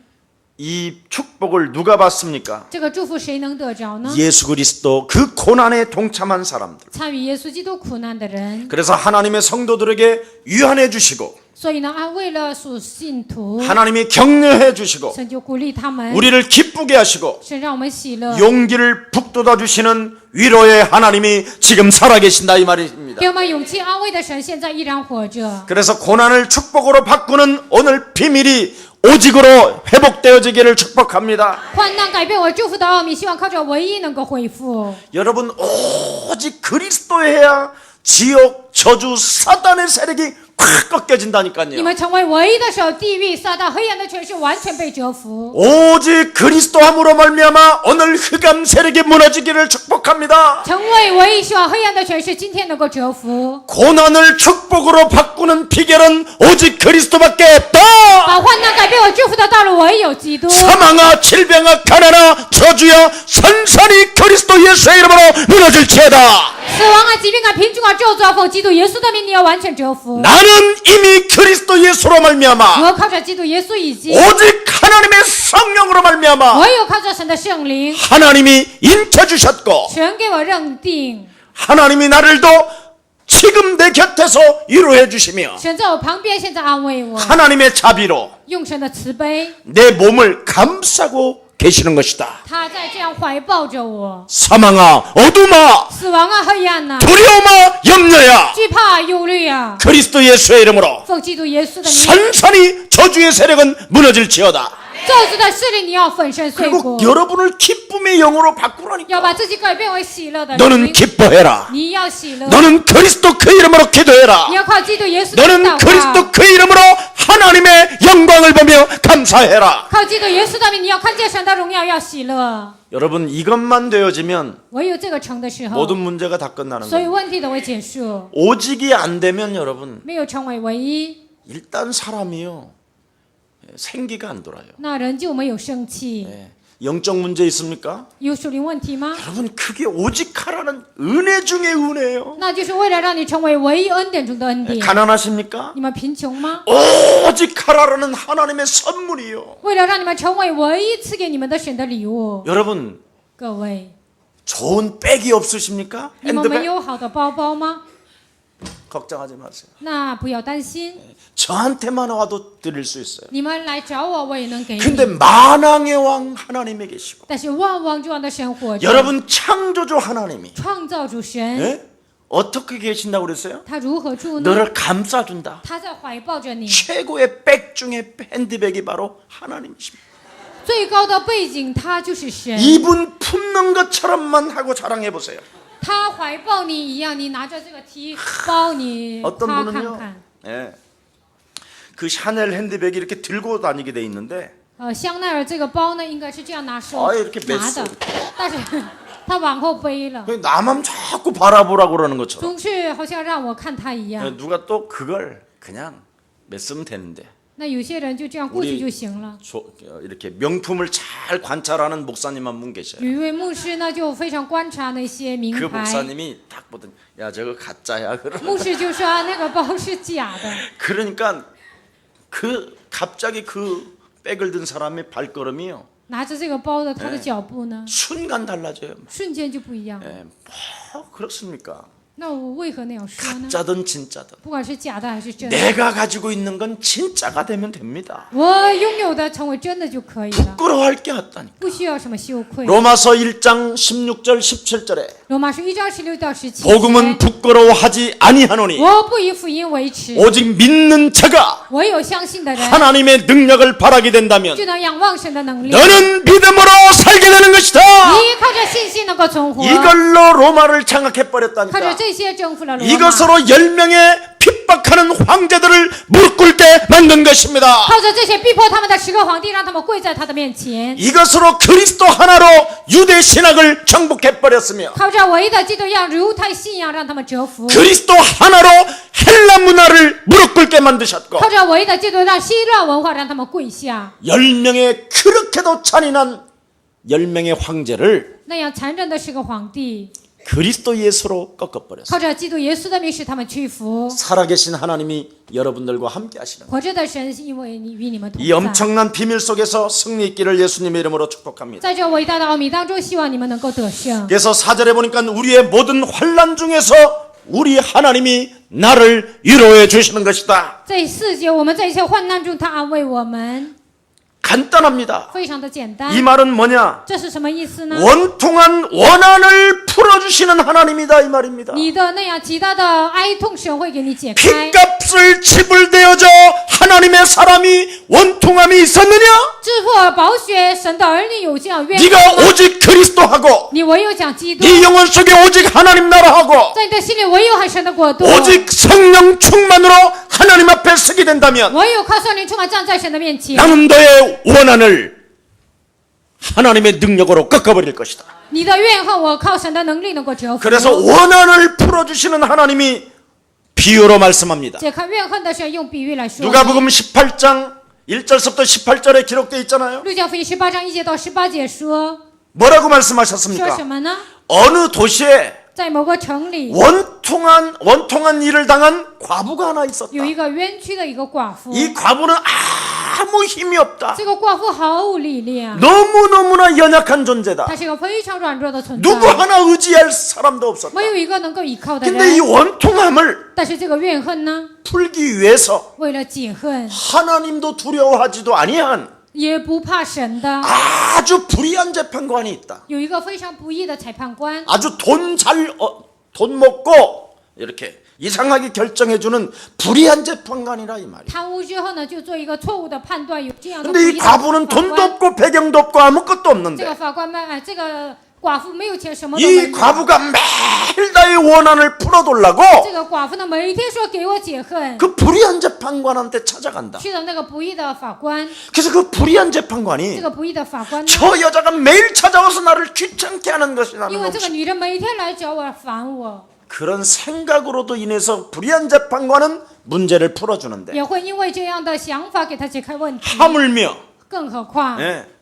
S1: 이 축복을 누가 받습니까?
S2: 这个祝福谁能得着呢？
S1: 예수 그리스도 그 고난에 동참한 사람들.
S2: 参与耶稣基督苦难的人。
S1: 그래서 하나님의 성도들에게 위안해 주시고
S2: 所以呢，安慰了属信徒，
S1: 하나님이 격려해 주시고
S2: 神就鼓励他们，
S1: 우리를 기쁘게 하시고
S2: 神让我们喜乐，
S1: 용기를 북돋아 주시는 위로의 하나님이 지금 살아계신다 이 말입니다.
S2: 给我们勇气安慰的神现在依然活着。
S1: 그래서 고난을 축복으로 바꾸는 오늘 비밀이 오직으로 회복되어지기를 축복합니다.
S2: 患难改变我祝福的奥秘，希望靠着唯一能够恢复。
S1: 여러분 오직 그리스도해야 지옥 저주 사단의 세력이 콱
S2: 你
S1: 꺾여진다니까요.
S2: 们成为唯一的时候，地狱、撒旦、黑暗的权势完全被折服。
S1: 오직 그리스도함으로 말미암아 오늘 흑암 세력이 무너지기를 축복합니다.
S2: 成为唯一，希望黑暗的权势今天能够折服。
S1: 고난을 축복으로 바꾸는 비결은 오직 그리스도밖에 없다.
S2: 把患难改变我祝福的道路，唯有基督。
S1: 사망아 질병아 가난아 저주야 산산이 그리스도 예수의 이름으로 무너질지어다.
S2: 死亡啊、疾病啊、贫穷啊、咒诅啊，奉基督耶稣的名，你要完全折服。
S1: 나는 이미 그리스도 예수로 말미암아
S2: 我靠着基督耶稣已经，
S1: 오직 하나님의 성령으로 말미암아
S2: 我有靠着神的圣灵，
S1: 하나님이 인쳐주셨고
S2: 神给我认定，
S1: 하나님이 나를도 지금 내 곁에서 위로해 주시며
S2: 神在我旁边，现在安慰我，
S1: 하나님의 자비로
S2: 用神的慈悲，
S1: 내 몸을 감싸고 계시는 것이다.
S2: 他在这样怀抱着我。
S1: 사망아 어둠아
S2: 死亡啊，黑暗呐、
S1: 두려움아 염려야
S2: 惧怕、忧虑啊，
S1: 그리스도 예수의 이름으로
S2: 奉基督耶稣的名，
S1: 산산이 저주의 세력은 무너질지어다.
S2: 咒诅的势力你要粉身碎
S1: 그리고
S2: 骨，
S1: 여러분을 기쁨의 영으로
S2: 要
S1: 바꾸라니까.
S2: 把自己改变为喜乐的
S1: 너는
S2: 灵。
S1: 기뻐해라.
S2: 你要喜乐，
S1: 너는 그리스도 그 이름으로 기도해라.
S2: 你要靠基督耶稣的
S1: 너는
S2: 祷
S1: 그리스도
S2: 告，
S1: 그 이름으로 하나님의 영광을 보며 감사해라.
S2: 靠基督耶稣的名，你要看见神的荣耀，要喜乐。
S1: 여러분 이것만 되어지면
S2: 唯有这个成的时候，
S1: 모든 문제가 다 끝나는
S2: 所以
S1: 거예요.
S2: 问题都会结束。
S1: 오직이 안 되면 여러분
S2: 没有成为唯一，
S1: 일단 사람이요 생기가 안 돌아요.
S2: 那人就没有生气。
S1: 예. 영적 문제 있습니까?
S2: 有属灵问题吗？
S1: 여러분 그게 오직하라는 은혜 중에 은혜예요.
S2: 那就是为了让你成为唯一恩典中的恩典。
S1: 가난하십니까?
S2: 你们贫穷吗？
S1: 오직하라는 하나님의 선물이요.
S2: 为了让你们成为唯一赐给你们的神的礼物。
S1: 여러분
S2: 各位，
S1: 좋은 백이 없으십니까?
S2: 你们没
S1: 핸드백?
S2: 有好的包包吗？
S1: 걱정하지 마세요.
S2: 那不要担心，
S1: 저한테만 와도 드릴 수 있어요.
S2: 你们来找我，我也能给
S1: 근데
S2: 你。
S1: 만왕의 왕 하나님이 계시고
S2: 但是万王之王的神活着，
S1: 여러분 창조주 하나님이
S2: 创造主神，
S1: 예? 어떻게 계신다고 그랬어요?
S2: 他如何住呢？
S1: 너를 감싸준다.
S2: 他在怀抱着你。
S1: 최고의 백 중에 핸드백이 바로 하나님이십니다.
S2: 最高的背景，他就是神。
S1: 이분 품는 것처럼만 하고 자랑해 보세요.
S2: 他怀抱你一样，你拿着这个提包，你
S1: 어떤
S2: 他
S1: 분은요,
S2: 看看。
S1: 예, 그 샤넬 핸드백이 이렇게 들고 다니게 돼 있는데
S2: 香奈儿这个包呢，应该是这样拿手
S1: 이렇게
S2: 拿的
S1: 맸어 ，
S2: 但是他往后背了，
S1: 나만 자꾸 바라보라고 그러는 것처럼
S2: 总是好像让我看他一样。
S1: 누가 또 그걸 그냥 맸으면 되는데
S2: 那有些人就这样过去就行了。
S1: 이렇게 명품을 잘 관찰하는 목사님 한 분 계셔요.
S2: 有一位牧师呢，就非常观察那些名
S1: 그
S2: 牌，
S1: 목사님이 딱 보더니 야 저거 가짜야.
S2: 牧师就说、那个包是假的。
S1: 그러니까 그 갑자기 그 백을 든 사람의 발걸음이요
S2: 拿着这个包的他的脚步呢，
S1: 순간 달라져요.
S2: 瞬间就不一样了。
S1: 예, 뭐 그렇습니까?
S2: 那我为何那样说呢？
S1: 가짜든 진짜든
S2: 不管是假的还是真的，
S1: 내가 가지고 있는 건 진짜가 되면 됩니다.
S2: 我拥有的成为真的就可以了，
S1: 부끄러워할 게 없다니.
S2: 不需要什么羞愧。
S1: 로마서 1장 16절 17절에
S2: 罗马书1章16到17节，
S1: 복음은 부끄러워하지 아니하노니
S2: 我不以福音为耻，
S1: 오직 믿는 자가
S2: 唯有相信的人
S1: 하나님의 능력을 바라게 된다면
S2: 就能仰望神的能力，
S1: 너는 믿음으로 살게 되는 것이다.
S2: 你靠着信心能够存活，
S1: 이걸로 로마를
S2: 靠着
S1: 장악해버렸다니까.
S2: 这些征服了罗马，
S1: 이것으로 10명의 핍박하는 황제들을 무릎 꿇게 만든 것입니다.
S2: 靠着这些逼迫他们的10个皇帝，让他们跪在他的面前，
S1: 이것으로 그리스도 하나로 유대 신학을 정복해버렸으며
S2: 靠着唯一的基督样犹太信仰让他们折服，
S1: 그리스도 하나로 헬라 문화를 무릎 꿇게 만드셨고
S2: 靠着唯一的基督让希腊文化让他们跪下，
S1: 10명의 그렇게도 잔인한 10명의 황제를
S2: 那样残忍的10个皇帝，
S1: 그리스도 예수로 꺾어버렸어요.
S2: 靠着基督耶稣的名使他们屈服。
S1: 살아계신 하나님이 여러분들과 함께 하시는 거예요.
S2: 活着的神因为你与你们同
S1: 이
S2: 在，
S1: 엄청난 비밀 속에서 승리 있기를 예수님의 이름으로 축복합니다.
S2: 在这伟大的奥秘当中，希望你们能够得胜。
S1: 그래서 4절에 보니까 우리의 모든 환난 중에서 우리 하나님이 나를 위로해 주시는 것이다.
S2: 在4节，我们在一切患难中，他安慰我们，
S1: 간단합니다.
S2: 非常的简单
S1: 이 。 말은 뭐냐?
S2: 这是什么意思呢？
S1: 원통한 원한을 풀어주시는 하나님이다 이 말입니다.
S2: 你的那样极大的哀痛，神会给你解开。
S1: 핏값을 지불되어져 하나님의 사람이 원통함이 있었느냐?
S2: 支付宝血，神的儿女有这样冤枉
S1: 네가
S2: 吗？
S1: 오직 그리스도하고
S2: 你唯有讲基督，
S1: 네 영혼 속에 오직 하나님 나라하고
S2: 在你的心里唯有海神的国度，
S1: 오직 성령 충만으로 하나님 앞에 서게 된다면
S2: 唯有靠圣灵充满站在神的面前，
S1: 나는 너의 원한을 하나님의 능력으로 꺾어버릴 것이다.
S2: 你的怨恨我靠神的能力能够折服。
S1: 그래서 원한을 풀어주시는 하나님이 비유로 말씀합니다.
S2: 解开怨恨的神用比喻来说。
S1: 누가복음 18장 1절부터 18절에 기록되어 있잖아요.
S2: 路加福音18章1节到18节说
S1: 뭐라고
S2: 说
S1: 말씀하셨습니까?
S2: 什么呢？
S1: 어느 도시에
S2: 在某个城里
S1: 원통한 일을 당한 과부가 하나 있었다.
S2: 有一个冤屈的一个寡妇，
S1: 이 과부는 아무 힘이 없다.
S2: 这个寡妇毫无力量，
S1: 너무너무나 연약한 존재다.
S2: 她是一个非常软弱的存在，
S1: 누구 하나 의지할 사람도 없었다.
S2: 没有一个能够依靠的
S1: 근데 이
S2: 人。
S1: 원통함을
S2: 但是这个怨恨呢，
S1: 풀기 위해서
S2: 为了解恨，
S1: 하나님도 두려워하지도 아니한
S2: 也不怕神的，
S1: 아주 불의한 재판관이 있다.
S2: 有一个非常不义的裁判官，
S1: 아주 돈 먹고 이렇게 이상하게 결정해주는 불의한 재판관이라 이 말이야.
S2: 贪污之后呢，就做一个错误的判断，有这样的不
S1: 근데
S2: 义
S1: 이
S2: 的
S1: 과부는
S2: 法
S1: 돈도
S2: 官。
S1: 없고 배경도 없고 아무것도
S2: 这个
S1: 없는데
S2: 法官们，这个寡妇没有钱，什么都
S1: 이
S2: 没有。
S1: 과부가 매일 나의 원한을 풀어달라고
S2: 这个寡妇呢，每天说给我解恨，
S1: 그 불의한 재판관한테 찾아간다.
S2: 去的那个不义的法官，
S1: 그래서 그 불의한
S2: 这
S1: 재판관이
S2: 个不义的法官呢，
S1: 저 여자가 매일 찾아와서 나를 귀찮게 하는 것이
S2: 因
S1: 나는
S2: 为这个
S1: 없이
S2: 女人每天来找我烦我，
S1: 그런 생각으로도 인해서 불의한 재판관은 문제를 풀어주는데
S2: 也会因为这样的想法给她解开问题。
S1: 하물며
S2: 更何况
S1: 예.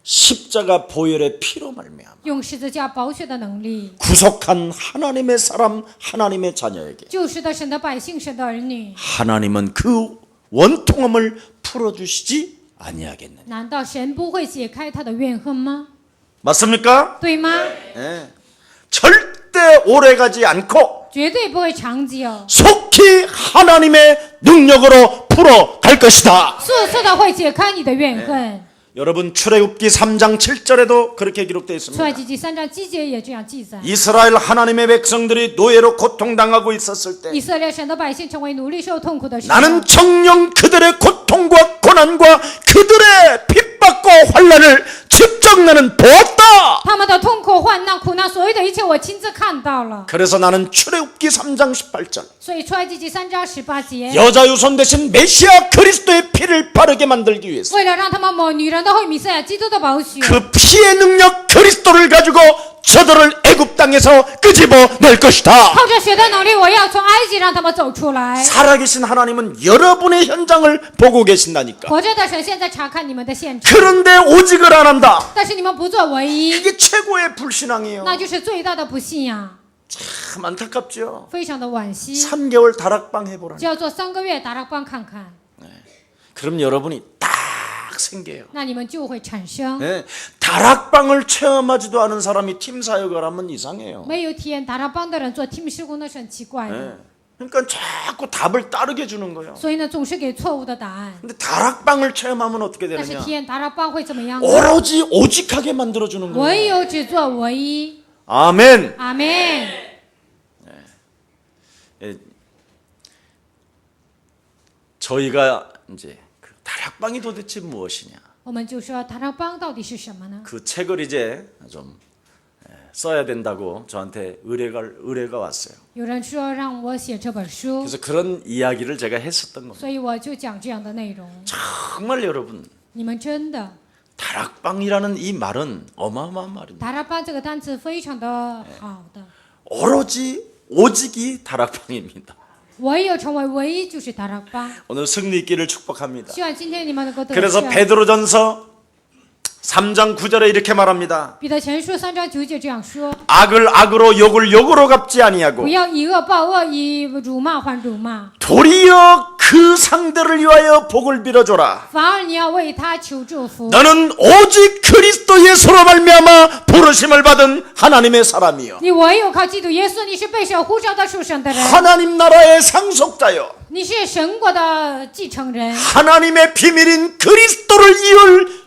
S1: 십자가 보혈의 피로 말미암아
S2: 用十字架宝血的能力，
S1: 구속한 하나님의 사람 하나님의 자녀에게
S2: 救赎的神的百姓，神的儿女，
S1: 하나님은 그 원통함을 풀어주시지 아니하겠느냐.
S2: 难道神不会解开他的怨恨吗？
S1: 맞습니까?
S2: 对吗？
S1: 예. 절대 오래가지 않고
S2: 绝对不会长久，
S1: 속히 하나님의 능력으로 풀어갈 것이다.
S2: 速速的会解开你的怨恨。
S1: 여러분 출애굽기 3장 7절에도 그렇게 기록되어
S2: 出
S1: 있습니다.
S2: 埃及记3章7节也这样记载。
S1: 이스라엘 하나님의 백성들이 노예로 고통당하고 있었을 때
S2: 以色列神的百姓成为奴隶受痛苦的时候，
S1: 나는 정녕 그들의 고통과 고난과 그들의 핍박과 환난을 직접 나는 보았다.
S2: 他们的痛苦、患难、苦难，所有的一切我亲自看到了。
S1: 그래서 나는 출애굽기 3장 18절
S2: 所以出埃及记3章18节，
S1: 여자 유손 대신 메시아 그리스도의 피를 바르게 만들기 위해서
S2: 为了让他们抹女人的后弥赛亚基督的宝血，
S1: 그 피의 능력 그리스도를 가지고 저들을 애굽 땅에서 끄집어낼 것이다.
S2: 靠着血的能力，我要从埃及让他们走出来。
S1: 살아계신 하나님은 여러분의 현장을 보고 계신다니까.
S2: 活着的神现在查看你们的现场，
S1: 그런데 오직을 안 한다.
S2: 但是你们不做唯一，
S1: 이게 최고의 불신앙이에요.
S2: 那就是最大的不信仰，
S1: 참 안타깝죠.
S2: 非常的惋惜。
S1: 3개월 다락방 해보라니.
S2: 只要做3个月达拉邦看看，
S1: 그럼 여러분이 딱 생겨요.
S2: 那你们就会产生。
S1: 네, 다락방을 체험하지도 않은 사람이 팀 사역을 하면 이상해요.
S2: 没有体验达拉邦的人做 team 施工那是很奇怪的，
S1: 네, 그러니까 자꾸 답을 따르게 주는 거예요.
S2: 所以呢总是给错误的答案。
S1: 근데 다락방을 체험하면 어떻게
S2: 但是
S1: 되느냐?
S2: 体验达拉邦会怎么样呢？
S1: 오로지 오직하게 만들어 주는
S2: 唯
S1: 거예요.
S2: 有只做唯一。
S1: 아멘.
S2: 阿门。
S1: 저희가 이제 그 다락방이 도대체 무엇이냐?
S2: 我们就说达拉邦到底是什么呢？
S1: 그 책을 이제 좀 써야 된다고 저한테 의뢰가 왔어요.
S2: 有人说让我写这本书，
S1: 그래서 그런 이야기를 제가 했었던 겁니다.
S2: 所以我就讲这样的内容。
S1: 정말 여러분,
S2: 你们真的
S1: 다락방이라는 이 말은 어마어마한 말입니다.
S2: 达拉邦这个单词非常的好的，
S1: 오로지 오직이 다락방입니다.
S2: 唯有成为唯一就是达拉邦。
S1: 오늘 승리 있기를 축복합니다.
S2: 希望今天你们能够得
S1: 그래서
S2: 胜。
S1: 베드로전서 3장 9절에 이렇게 말합니다.
S2: 彼得前书3章9节这样说：
S1: 악을 악으로 욕을 욕으로 갚지 아니하고
S2: 不要以恶报恶，以辱骂还辱骂，
S1: 도리어 그 상대를 위하여 복을 빌어줘라.
S2: 反而你要为他求祝福。
S1: 너는 오직 그리스도 예수로 말미암아 부르심을 받은 하나님의 사람이요
S2: 你唯有靠基督耶稣，你是被神呼召的属神的人，
S1: 하나님 나라의 상속자요
S2: 你是神国的继承人，
S1: 하나님의 비밀인 그리스도를 이을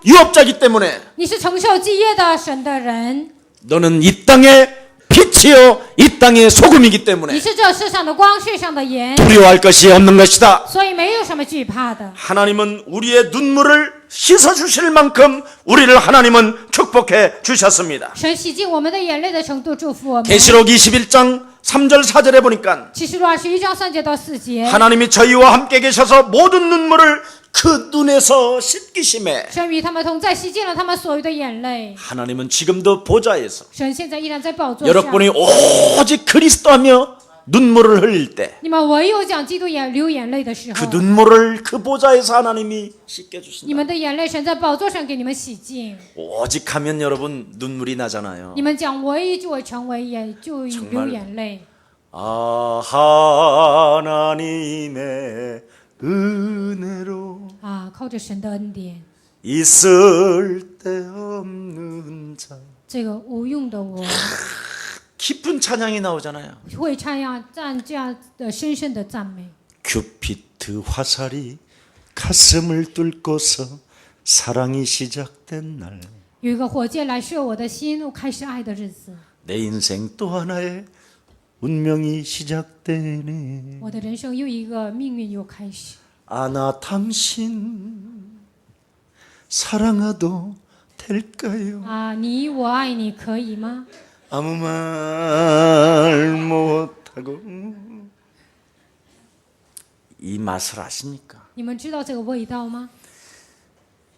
S1: 유업자이기 때문에
S2: 你是承受基业的神的人，
S1: 너는 이 땅의 빛이요 이 땅의 소금이기
S2: 你
S1: 때문에
S2: 是这世上的光，世上的盐，
S1: 두려워할 것이 없는 것이다.
S2: 所以没有什么惧怕的。
S1: 하나님은 우리의 눈물을 씻어 주실 만큼 우리를 하나님은 축복해 주셨습니다.
S2: 神洗净我们的眼泪的程度，祝福我们。
S1: 계시록 21장 3절 4절에 보니까
S2: 启示录21章3节到4节，
S1: 하나님이 저희와 함께 계셔서 모든 눈물을 그 눈에서 씻기심에
S2: 神与他们同在，洗净了他们所有的眼泪。
S1: 하나님은 지금도 보좌에서
S2: 神现在依然在宝座上，
S1: 여러분이 오직 그리스도하며 눈물을 흘릴 때 그
S2: 你们唯有讲基督流眼泪的时候，
S1: 눈물을 그 보좌에서 하나님이 씻겨
S2: 你
S1: 주신다.
S2: 们的眼泪神在宝座上给你们洗净。
S1: 오직 하면 여러분 눈물이 나잖아요.
S2: 你们讲唯一就会成为眼，就流眼泪。
S1: 아 하나님의 은혜로
S2: 啊，靠着神的恩典，
S1: 있을 데 없는 자.
S2: 这个无用的我
S1: 깊은 찬양이 나오잖아요.
S2: 会这样的深深的赞美。
S1: 큐피트 화살이 가슴을 뚫고서 사랑이 시작된 날.
S2: 有一个火箭来射我的心，我开始爱的日子，
S1: 내 인생 또 하나의 운명이 시작되네.
S2: 我的人生又一个命运又开始。
S1: 아나 당신 사랑해도 될까요?
S2: 啊，你我爱你可以吗？
S1: 아무 말 못하고. 이 맛을 아십니까?
S2: 你们知道这个味道吗？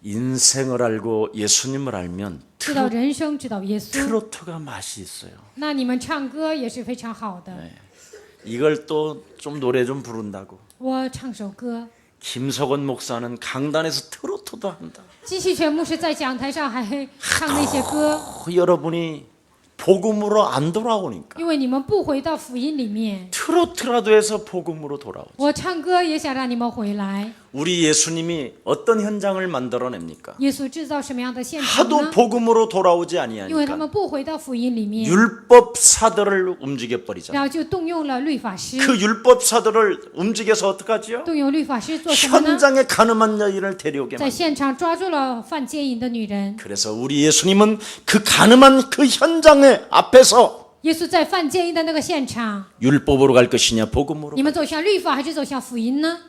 S1: 인생을 알고 예수님을 알면
S2: 知道人生，知道耶稣，
S1: 트로트가 맛이 있어요.
S2: 那你们唱歌也是非常好的。
S1: 이걸 또 좀 노래 좀 부른다고.
S2: 我唱首歌，
S1: 김석원 목사는 강단에서 트로트도 한다.
S2: 金希全牧师在讲台上还唱那些歌，
S1: 여러분이 복음으로 안 돌아오니까
S2: 因为你们不回到福音里面。
S1: 트로트라도 해서 복음으로 돌아오죠.
S2: 我唱歌也想让你们回来。
S1: 우리 예수님이 어떤 현장을 만들어냅니까?
S2: 耶稣制造什么样的现场
S1: 하도
S2: 呢？
S1: 복음으로 돌아오지
S2: 因为他
S1: 아니하니까
S2: 们不回到福音里面，
S1: 율법사들을 움직여 버리잖아요.
S2: 然后就动用了律法师。
S1: 그 율법사들을 움직여서 어떡하지요?
S2: 动用律法师做什么呢？
S1: 현장에 가늠한 여인을 데려오게
S2: 在
S1: 만들어요.
S2: 现场抓住了犯奸淫的女人。
S1: 그래서 우리 예수님은 그 가늠한 그 현장의 앞에서
S2: 耶稣在犯奸淫的那个现场，
S1: 율법으로 갈 것이냐 복음으로
S2: 你们走向律法还是走向福音呢？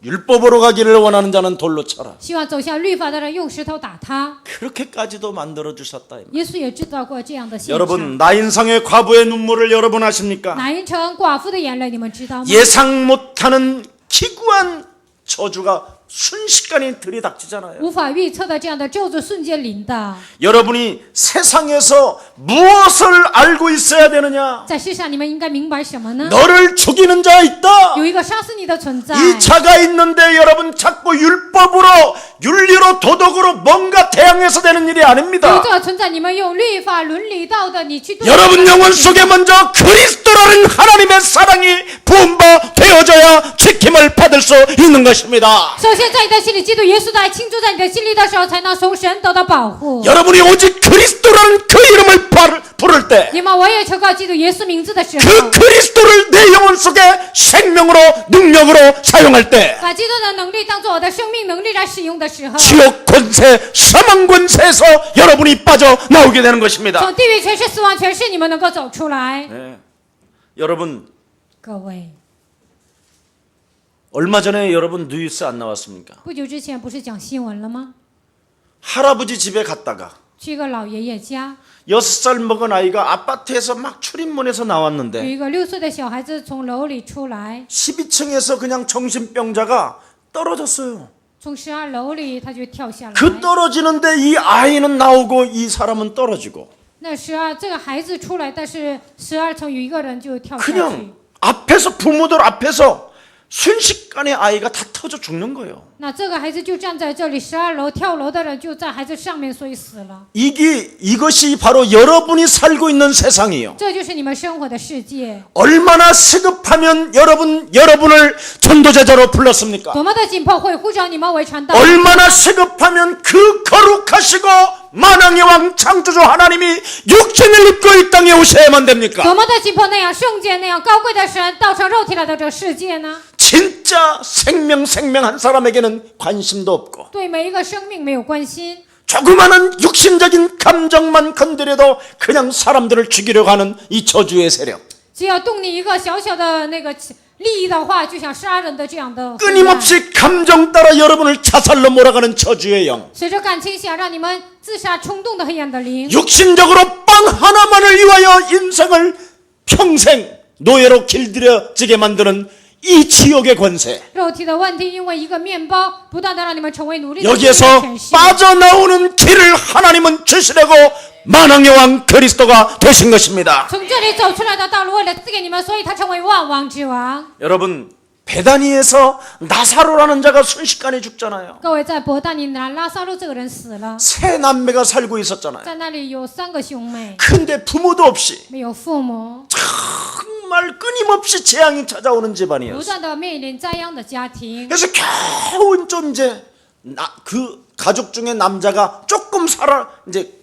S1: 율법으로 가기를 원하는 자는 돌로 쳐라.
S2: 希望走向律法的人用石头打他。
S1: 그렇게까지도 만들어 주셨다.
S2: 耶稣也制造过这样的现场。
S1: 여러분, 나인성의 과부의 눈물을 여러분 아십니까?
S2: 拿因城寡妇的眼泪，你们知道吗？
S1: 예상 못하는 기구한 저주가 순식간에 들이닥치잖아요.
S2: 无法预测的这样的咒诅瞬间临到。
S1: 여러분이 세상에서 무엇을 알고 있어야 되느냐?
S2: 在世上，你们应该明白什么呢？
S1: 너를 죽이는 자 있다.
S2: 有一个杀死你的存在。
S1: 이 자가 있는데 여러분 자꾸 율법으로 윤리로 도덕으로 뭔가 대항해서 되는 일이
S2: 有
S1: 아닙니다.
S2: 这个存在，你们用律法、伦理、道德，你去对。
S1: 여러분 영혼 속에 먼저 그리스도라는 하나님의 사랑이 부음바 되어져야 지킴을 받을 수 있는 것입니다.
S2: 首先，在你的心里，基督耶稣的爱倾注在你的心里的时候，才能从神得到保护。
S1: 여러분이 오직 그리스도라는 그 이름을 부를 때
S2: 你们唯有求告基督耶稣名字的时候，
S1: 그 그리스도를 내 영혼 속에 생명으로 능력으로 사용할 때
S2: 把基督的能力当做我的生命能力来使用的时候，
S1: 지옥 권세 사망 권세에서 여러분이 빠져나오게 되는 것입니다.
S2: 从地狱权势、死亡权势，你们能够走出来。
S1: 네. 여러분
S2: 各位，
S1: 얼마 전에 여러분 뉴스 안 나왔습니까?
S2: 不久之前不是讲新闻了吗？
S1: 할아버지 집에 갔다가
S2: 去一个老爷爷家，
S1: 6살 먹은 아이가 아파트에서 막 출입문에서
S2: 有
S1: 나왔는데
S2: 一个6岁的小孩子从楼里出来，
S1: 12층에서 그냥 정신병자가 떨어졌어요.
S2: 从12楼里他就跳下来。
S1: 그 떨어지는데 이 아이는 나오고 이 사람은 떨어지고
S2: 那这个孩子出来，但是12层有一个人就跳下去。
S1: 그냥 앞에서 부모들 앞에서 순식간에 아이가 다 터져 죽는 거예요.
S2: 那这个孩子就站在这里，12楼跳楼的人就在孩子上面，所以死了。
S1: 이것이 바로 여러분이 살고 있는 세상이에요.
S2: 这就是你们生活的世界。
S1: 얼마나 시급하면 여러분을 전도제자로 불렀습니까?
S2: 多么的紧迫会呼召你们为传道，
S1: 얼마나 시급하면 그 거룩하시고 만왕의 왕 창조주 하나님이 육신을 입고 이 땅에 오셔야만 됩니까?
S2: 多么的紧迫那样圣洁那样高贵的神，道成肉体来到这个世界呢？
S1: 진짜 생명한 사람에게는 관심도 없고
S2: 对每一个生命没有关心，
S1: 조그마한 육신적인 감정만 건드려도 그냥 사람들을 죽이려고 하는 이 저주의 세력,
S2: 只要动你一个小小的那个利益的话，就想杀人的这样的黑暗，
S1: 끊임없이 감정 따라 여러분을 자살로 몰아가는 저주의 영,
S2: 随着感情想让你们自杀冲动的黑暗的灵，
S1: 육신적으로 빵 하나만을 위하여 인생을 평생 노예로 길들여지게 만드는 이 지옥의 권세,
S2: 肉体的问题，因为一个面包，不断的让你们成为奴隶的
S1: 여기에서
S2: 权势。
S1: 빠져나오는 길을 하나님은 주시려고 만왕의 왕 그리스도가 되신 것입니다.
S2: 从这里走出来的道路，为了赐给你们，所以他成为万王之王。
S1: 여러분 베다니에서 나사로라는 자가 순식간에 죽잖아요.
S2: 各位，在伯大尼拉撒路这个人死了，
S1: 세 남매가 살고 있었잖아요.
S2: 在那里有3个兄妹，
S1: 근데 부모도 없이
S2: 没有父母，
S1: 정말 끊임없이 재앙이 찾아오는
S2: 不
S1: 집안이었어요.
S2: 断的面临灾殃的家庭。
S1: 그래서 겨우 좀 이제 그 가족 중에 남자가 조금 이제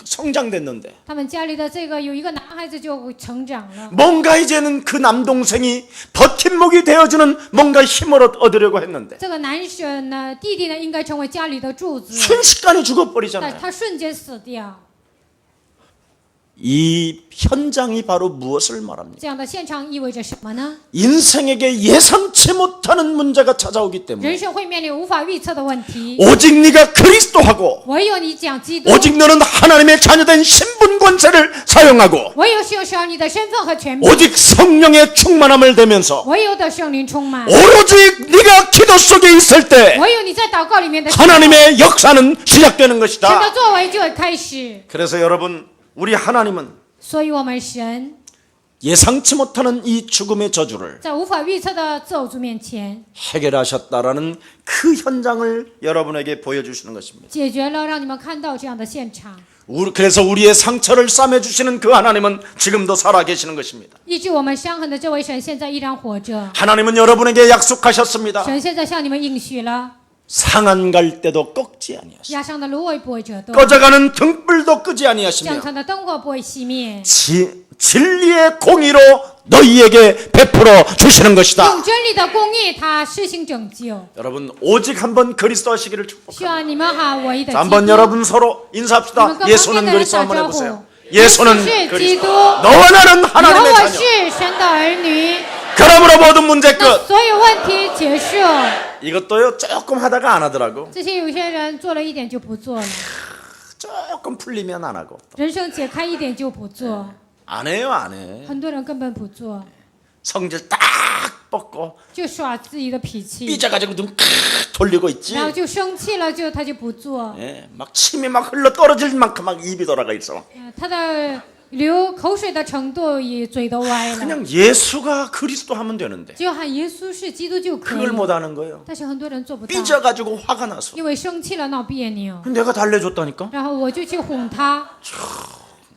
S1: 성장됐는데
S2: 他们家里的这个有一个男孩子就成长了，
S1: 뭔가 이제는 그 남동생이 버팀목이 되어주는 뭔가 힘을 얻으려고 했는데
S2: 这个男生呢，弟弟呢，应该成为家里的柱子，
S1: 순식간에
S2: 但
S1: 죽어버리잖아요.
S2: 他瞬间死掉。
S1: 이 현장이 바로 무엇을 말합니까?
S2: 这样的现场意味着什么呢？
S1: 인생에게 예상치 못하는 문제가 찾아오기 때문에
S2: 人生会面临无法预测的问题，
S1: 오직 네가 그리스도하고
S2: 唯有你讲基督，
S1: 오직 너는 하나님의 자녀된 신분 권세를 사용하고
S2: 唯有使用你的身份和权柄，
S1: 오직 성령의 충만함을 되면서
S2: 唯有的圣灵充满，
S1: 오로지 네가 기도 속에 있을 때
S2: 唯有你在祷告里面的时候，
S1: 하나님의 역사는 시작되는
S2: 神
S1: 것이다.
S2: 的作为就会开始。
S1: 그래서 여러분 우리 하나님은
S2: 所以，我们神
S1: 예상치 못하는 이 죽음의 저주를
S2: 在无法预测的咒诅面前，
S1: 해결하셨다라는 그 현장을 여러분에게 보여주시는 것입니다.
S2: 解决了，让你们看到这样的现场。
S1: 그래서 우리의 상처를 싸매주시는 그 하나님은 지금도 살아계시는 것입니다.
S2: 医治我们伤痕的这位神，现在依然活着。
S1: 하나님은 여러분에게 약속하셨습니다.
S2: 神现在向你们应许了，
S1: 상한 갈 때도 꺾지 아니하시며
S2: 压伤的芦苇不会折断，
S1: 꺼져가는 등불도 끄지 아니하시며
S2: 将残的灯火不会熄灭。
S1: 진리의 공의로 너희에게 베풀어 주시는 것이다.
S2: 用真理的公义，他施行拯救。
S1: 여러분 오직 한번 그리스도 하시기를
S2: 希
S1: 축복합니다.
S2: 望你们好，唯一的
S1: 자,
S2: 基
S1: 한번
S2: 督。
S1: 여러분 서로
S2: 你们
S1: 인사합시다.
S2: 跟
S1: 예수는
S2: 旁边的人
S1: 그리스도
S2: 打
S1: 한번
S2: 招
S1: 해보세요.
S2: 呼。
S1: 예수는
S2: 是基
S1: 그리스도.
S2: 督，
S1: 너와 나는
S2: 有
S1: 하나님의
S2: 我
S1: 자녀.
S2: 是神的儿女，
S1: 그러므로 모든 문제
S2: 那
S1: 끝.
S2: 所有问题结束。
S1: 이것도요 조금 하다가 안 하더라고.
S2: 这些有些人做了一点就不做了，
S1: 조금 풀리면 안 하고
S2: 人生解开一点就不做，
S1: 안 해요 안 해.
S2: 很多人根本不做，
S1: 성질 딱 뻗고
S2: 就耍自己的脾气，
S1: 삐져가지고 눈 돌리고 있지.
S2: 然后就生气了，他就不做，
S1: 예, 막 침이 막 흘러 떨어질 만큼 막 입이 돌아가 있어.
S2: 他的流口水的程度也嘴都歪了，
S1: 그냥 예수가 그리스도 하면 되는데
S2: 只有喊耶稣是基督就可
S1: 그걸
S2: 以，
S1: 못 하는 거예요.
S2: 但是很多人做不到，
S1: 삐져가지고 화가 나서
S2: 因为生气了闹别扭，
S1: 내가 달래줬다니까.
S2: 然后我就去哄他，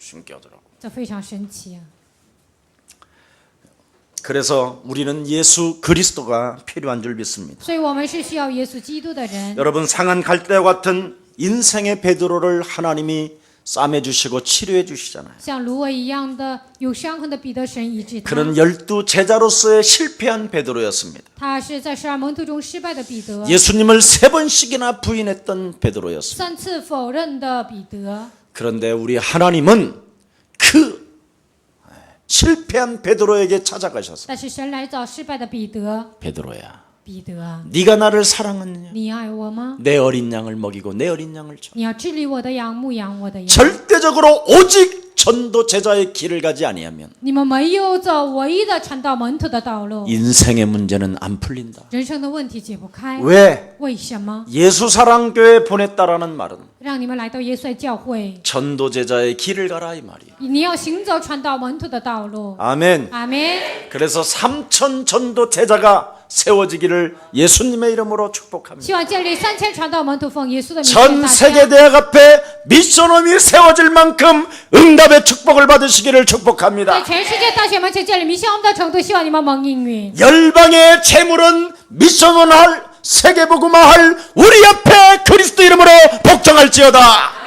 S1: 신기하더라고.
S2: 这非常神奇啊。
S1: 그래서 우리는 예수 그리스도가 필요한 줄 믿습니다.
S2: 所以我们是需要耶稣基督的人。
S1: 여러분 상한 갈대와 같은 인생의 베드로를 하나님이 싸매주시고 치료해 주시잖아요.
S2: 像芦苇一样的有伤痕的彼得，神医治他。
S1: 그는 12 제자로서의 실패한 베드로였습니다.
S2: 他是在12门徒中失败的彼得，
S1: 예수님을 3번씩이나 부인했던 베드로였습니다.
S2: 3次否认的彼得。
S1: 그런데 우리 하나님은 그 실패한 베드로에게 찾아가셔서
S2: 但是神来找失败的彼得，
S1: 베드로야
S2: 彼得啊，
S1: 네가 나를 사랑하느냐
S2: 你爱我吗？
S1: 내 어린 양을 먹이고 내 어린 양을 쳐
S2: 你要治理我的羊，牧养我的羊。
S1: 절대적으로 오직 전도 제자의 길을 가지 아니하면
S2: 你们没有走唯一的传道门徒的道路，
S1: 인생의 문제는 안 풀린다.
S2: 人生的问题解不开。
S1: 왜?
S2: 为什么？
S1: 예수사랑교회 보냈다라는 말은
S2: 让你们来到耶稣的教会，
S1: 전도 제자의 길을 가라 이 말이야.
S2: 你要行走传道门徒的道路。
S1: 아멘.
S2: 阿门。
S1: 그래서 3천 전도 제자가 세워지기를 예수님의 이름으로 축복합니다.
S2: 希望建立3000传道门徒，奉耶稣的名献
S1: 전
S2: 大
S1: 세계
S2: 家。
S1: 대학 앞에 미션홈이 세워질 만큼 응답의 축복을 받으시기를
S2: 在
S1: 축복합니다.
S2: 全世界大学门前建立迷信我们的程度，希望你们蒙应允。
S1: 열방의 재물은 미션홈 할 세계복음화할 우리 앞에 그리스도 이름으로 복종할지어다.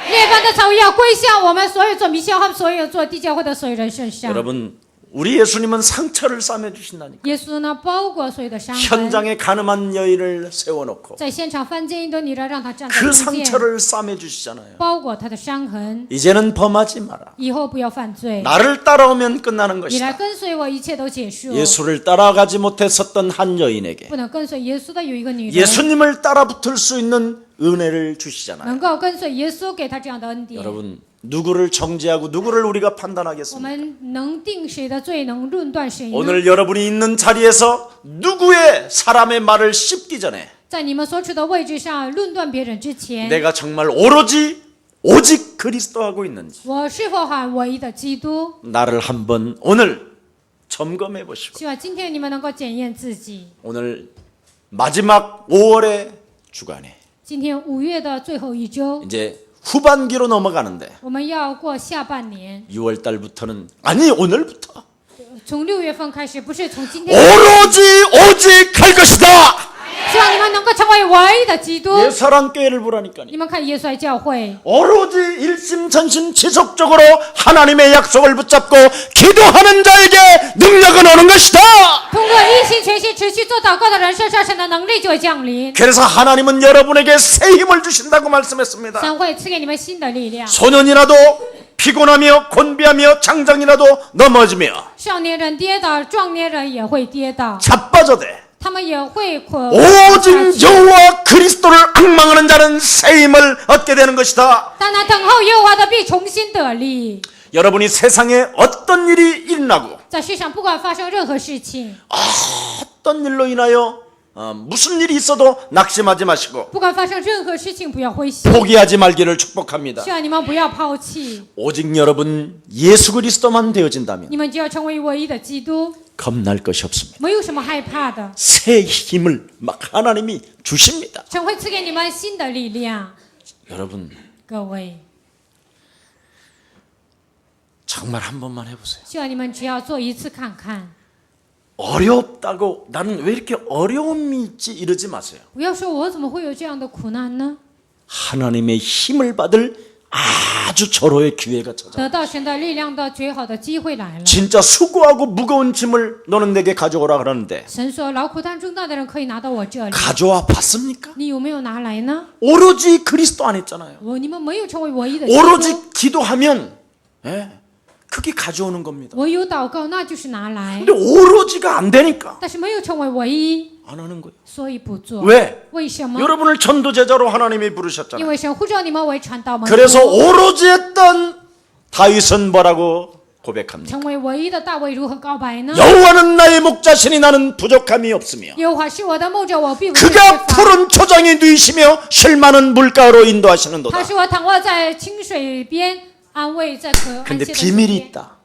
S2: 列邦的财物要归向我们所有做迷信和所有做地教会的所有人身上。
S1: 여러분 우리 예수님은 상처를 싸매 주신다니까.
S2: 耶稣呢，包裹所有的伤痕，
S1: 현장에 가늠한 여인을 세워놓고
S2: 在现场犯奸淫的女人，让她站在
S1: 그
S2: 中间，
S1: 상처를 싸매 주시잖아요.
S2: 包裹她的伤痕。
S1: 이제는 범하지 마라.
S2: 以后不要犯罪，
S1: 나를 따라오면 끝나는
S2: 你来
S1: 것이다.
S2: 跟随我，一切都结束。
S1: 예수를 따라가지 못했었던 한 여인에게
S2: 不能跟随耶稣的有一个女人，
S1: 예수님을 따라붙을 수 있는 은혜를 주시잖아요.
S2: 能够跟随耶稣给她这样的恩典。
S1: 여러분 누구를 정죄하고 누구를 우리가
S2: 我
S1: 판단하겠습니까?
S2: 们能定谁的罪，能论断谁呢？
S1: 오늘 여러분이 있는 자리에서 누구의 사람의 말을 씹기 전에
S2: 在你们所处的位置上论断别人之前，
S1: 내가 정말 오직 그리스도 하고 있는지
S2: 我是否喊唯一的基督？
S1: 나를 한번 오늘 점검해 보시고
S2: 希望今天你们能够检验自己。
S1: 오늘 마지막 5월의 주간에
S2: 今天5月的最后一周，
S1: 이제 후반기로 넘어가는데
S2: 我们要过下半年，
S1: 6월 달부터는 아니 오늘부터
S2: 从6月份开始，不是从今天。
S1: 오직 할 것이다.
S2: 希望你们能够成为唯一的基督。
S1: 예사랑교회를 보라니까요.
S2: 你们看耶稣的教会，
S1: 오로지 일심전심 지속적으로 하나님의 약속을 붙잡고 기도하는 자에게 능력은 오는 것이다.
S2: 通过一心全心持续做祷告的人身上，神的能力就会降临。
S1: 그래서 하나님은 여러분에게 새 힘을 주신다고 말씀했습니다.
S2: 神会赐给你们新的力量。
S1: 소년이라도 피곤하며 곤비하며 장장이라도 넘어지며
S2: 少年人跌倒，壮年人也会跌倒，
S1: 자빠져대
S2: 他们也会困。
S1: 오직 여호와 그리스도를 앙망하는 자는 새 힘을 얻게 되는 것이다.
S2: 但那等候耶和华的必重新得力。
S1: 여러분이 세상에 어떤 일이 일어나고
S2: 在世上，不管发生任何事情，
S1: 어떤 일로 인하여 무슨 일이 있어도 낙심하지 마시고
S2: 不管发生任何事情，不要灰心。
S1: 포기하지 말기를 축복합니다.
S2: 希望你们不要抛弃，
S1: 오직 여러분 예수 그리스도만 되어진다면
S2: 你们就要成为唯一的基督，
S1: 겁날 것이 없습니다.
S2: 没有什么害怕的。
S1: 새 힘을 막 하나님이 주십니다.
S2: 神会赐给你们新的力量。
S1: 여러분
S2: 各位，
S1: 정말 한 번만 해보세요.
S2: 希望你们只要做一次看看，
S1: 어렵다고 나는 왜 이렇게 어려움이 있지 이러지 마세요.
S2: 不要说我怎么会有这样的苦难呢？
S1: 하나님의 힘을 받을 아주 절호의 기회가 찾아.
S2: 得到神的力量的最好的机会来了。
S1: 진짜 수고하고 무거운 짐을 너는 내게 가져오라 그러는데
S2: 神说：“劳苦担重担的人可以拿到我这里。
S1: 가져와 봤습니까?
S2: 你有没有拿来呢？
S1: 오로지 그리스도 안 했잖아요.
S2: 你们没有成为唯一的基督。
S1: 오로지 기도하면 그게 가져오는 겁니다.
S2: 唯有祷告，那就是拿来。
S1: 근데 오로지가 안 되니까
S2: 但是没有成为唯一，
S1: 안 하는 거예요.
S2: 所以不做。
S1: 왜?
S2: 为什么？
S1: 여러분을 전도제자로 하나님이
S2: 因
S1: 부르셨잖아요.
S2: 为神呼召你们为传道门徒，
S1: 그래서 오로지 했던 다윗은 뭐라고 고백합니다.
S2: 成为唯一的大卫如何告白呢？
S1: 여호와는 나의 목자시니 나는 부족함이 없으며
S2: 耶和华是我的牧者，我必不缺
S1: 그가
S2: 乏。
S1: 푸른 초장에 누이시며 쉴 많은 물가로 인도하시는도다.
S2: 他使我躺卧在清水边，安慰在可安
S1: 근데
S2: 歇的水
S1: 비밀이
S2: 边。
S1: 있다.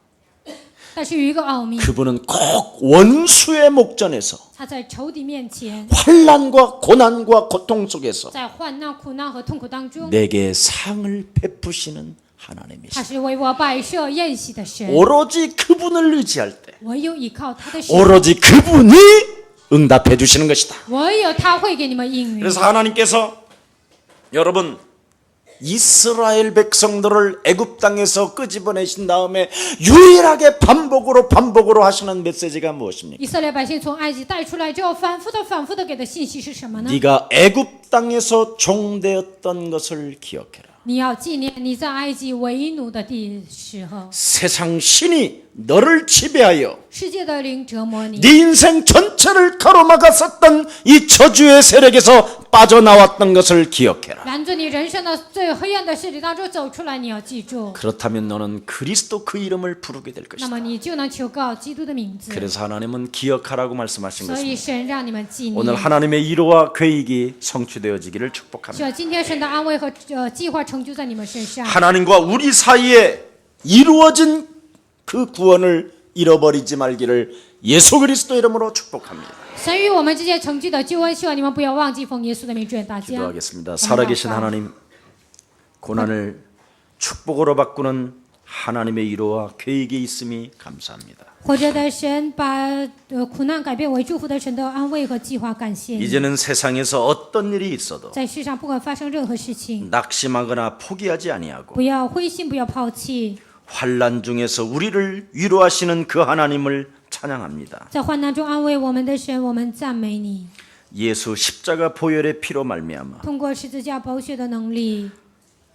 S2: 但是有一个奥秘，
S1: 그분은 꼭 원수의 목전에서
S2: 他在仇敌面前，
S1: 환난과 고난과 고통 속에서
S2: 在患难、苦难和痛苦当中，
S1: 내게 상을 베푸시는
S2: 他
S1: 하나님이시다.
S2: 是为我摆设宴席的神。
S1: 오로지 그분을 의지할 때
S2: 唯有依靠他的神，
S1: 오로지 그분이 응답해 주시는 것이다.
S2: 唯有他会给你们应允。
S1: 그래서 하나님께서 여러분 이스라엘 백성들을 애굽 땅에서 끄집어내신 다음에 유일하게 반복으로 하시는 메시지가 무엇입니까?
S2: 以色列百姓从埃及带出来之后，反复的给的信息是什么呢？
S1: 네가 애굽 땅에서 종되었던 것을 기억해라.
S2: 你要纪念你在埃及为奴的时候，
S1: 세상 신이 너를 지배하여
S2: 世界的灵折磨你，
S1: 네 인생 전체를 가로막았었던 이 저주의 세력에서 빠져나왔던 것을 기억해라.
S2: 拦住你人生的最黑暗的势力当中走出来。你要记住，
S1: 그렇다면 너는 그리스도 그 이름을 부르게 될
S2: 那
S1: 것이다.
S2: 么你就能求告基督的名字。
S1: 그래서 하나님은 기억하라고 말씀하신
S2: 所以
S1: 것입니다.
S2: 神让你们纪
S1: 오늘
S2: 念。
S1: 하나님의 위로와 계획이 성취되어지기를
S2: 需
S1: 축복합니다.
S2: 要今天神的安慰和计划成就在你们身上。
S1: 하나님과 우리 사이에 이루어진 그 구원을 잃어버리지 말기를 예수 그리스도 이름으로 축복합니다.
S2: 神与我们之间成就的救恩，希望你们不要忘记，奉耶稣的名祝愿大家。
S1: 기도하겠습니다. 살아계신 하나님, 고난을 축복으로 바꾸는 하나님의 위로와 계획이 있음이 감사합니다.
S2: 活着的神把苦难改变为祝福的神的安慰和计划，感谢你。
S1: 이제는 세상에서 어떤 일이 있어도
S2: 在世上不管发生任何事情，
S1: 낙심하거나 포기하지 아니하고
S2: 不要灰心，不要抛弃。
S1: 환난 중에서 우리를 위로하시는 그 하나님을 찬양합니다.
S2: 在患难中安慰我们的神，我们赞美你。
S1: 예수 십자가 보혈의 피로 말미암아
S2: 通过十字架宝血的能力，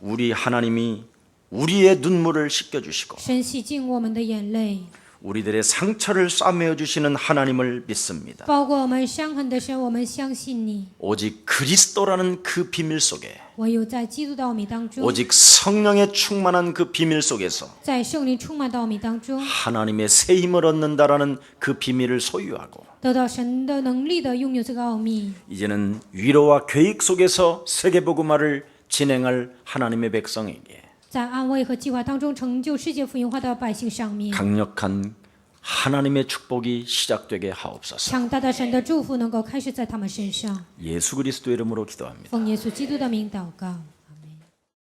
S1: 우리 하나님이 우리의 눈물을 씻겨주시고
S2: 神洗净我们的眼泪，
S1: 우리들의 상처를 싸매어 주시는 하나님을 믿습니다.
S2: 包括我们伤痕的神，我们相信你。
S1: 오직 그리스도라는 그 비밀 속에
S2: 唯有在基督的奥秘当中，
S1: 오직 성령에 충만한 그 비밀 속에서
S2: 在圣灵充满的奥秘当中，
S1: 하나님의 새 힘을 얻는다라는 그 비밀을 소유하고
S2: 得到神的能力的拥有这个奥秘。
S1: 이제는 위로와 계획 속에서 세계복음화를 진행할 하나님의 백성에게
S2: 在安慰和计划当中成就世界福音化的百姓上面，
S1: 강력한 하나님의 축복이 시작되게 하옵소서.
S2: 强大的神的祝福能够开始在他们身上。
S1: 예수 그리스도 이름으로 기도합니다.
S2: 奉耶稣基督的名祷告。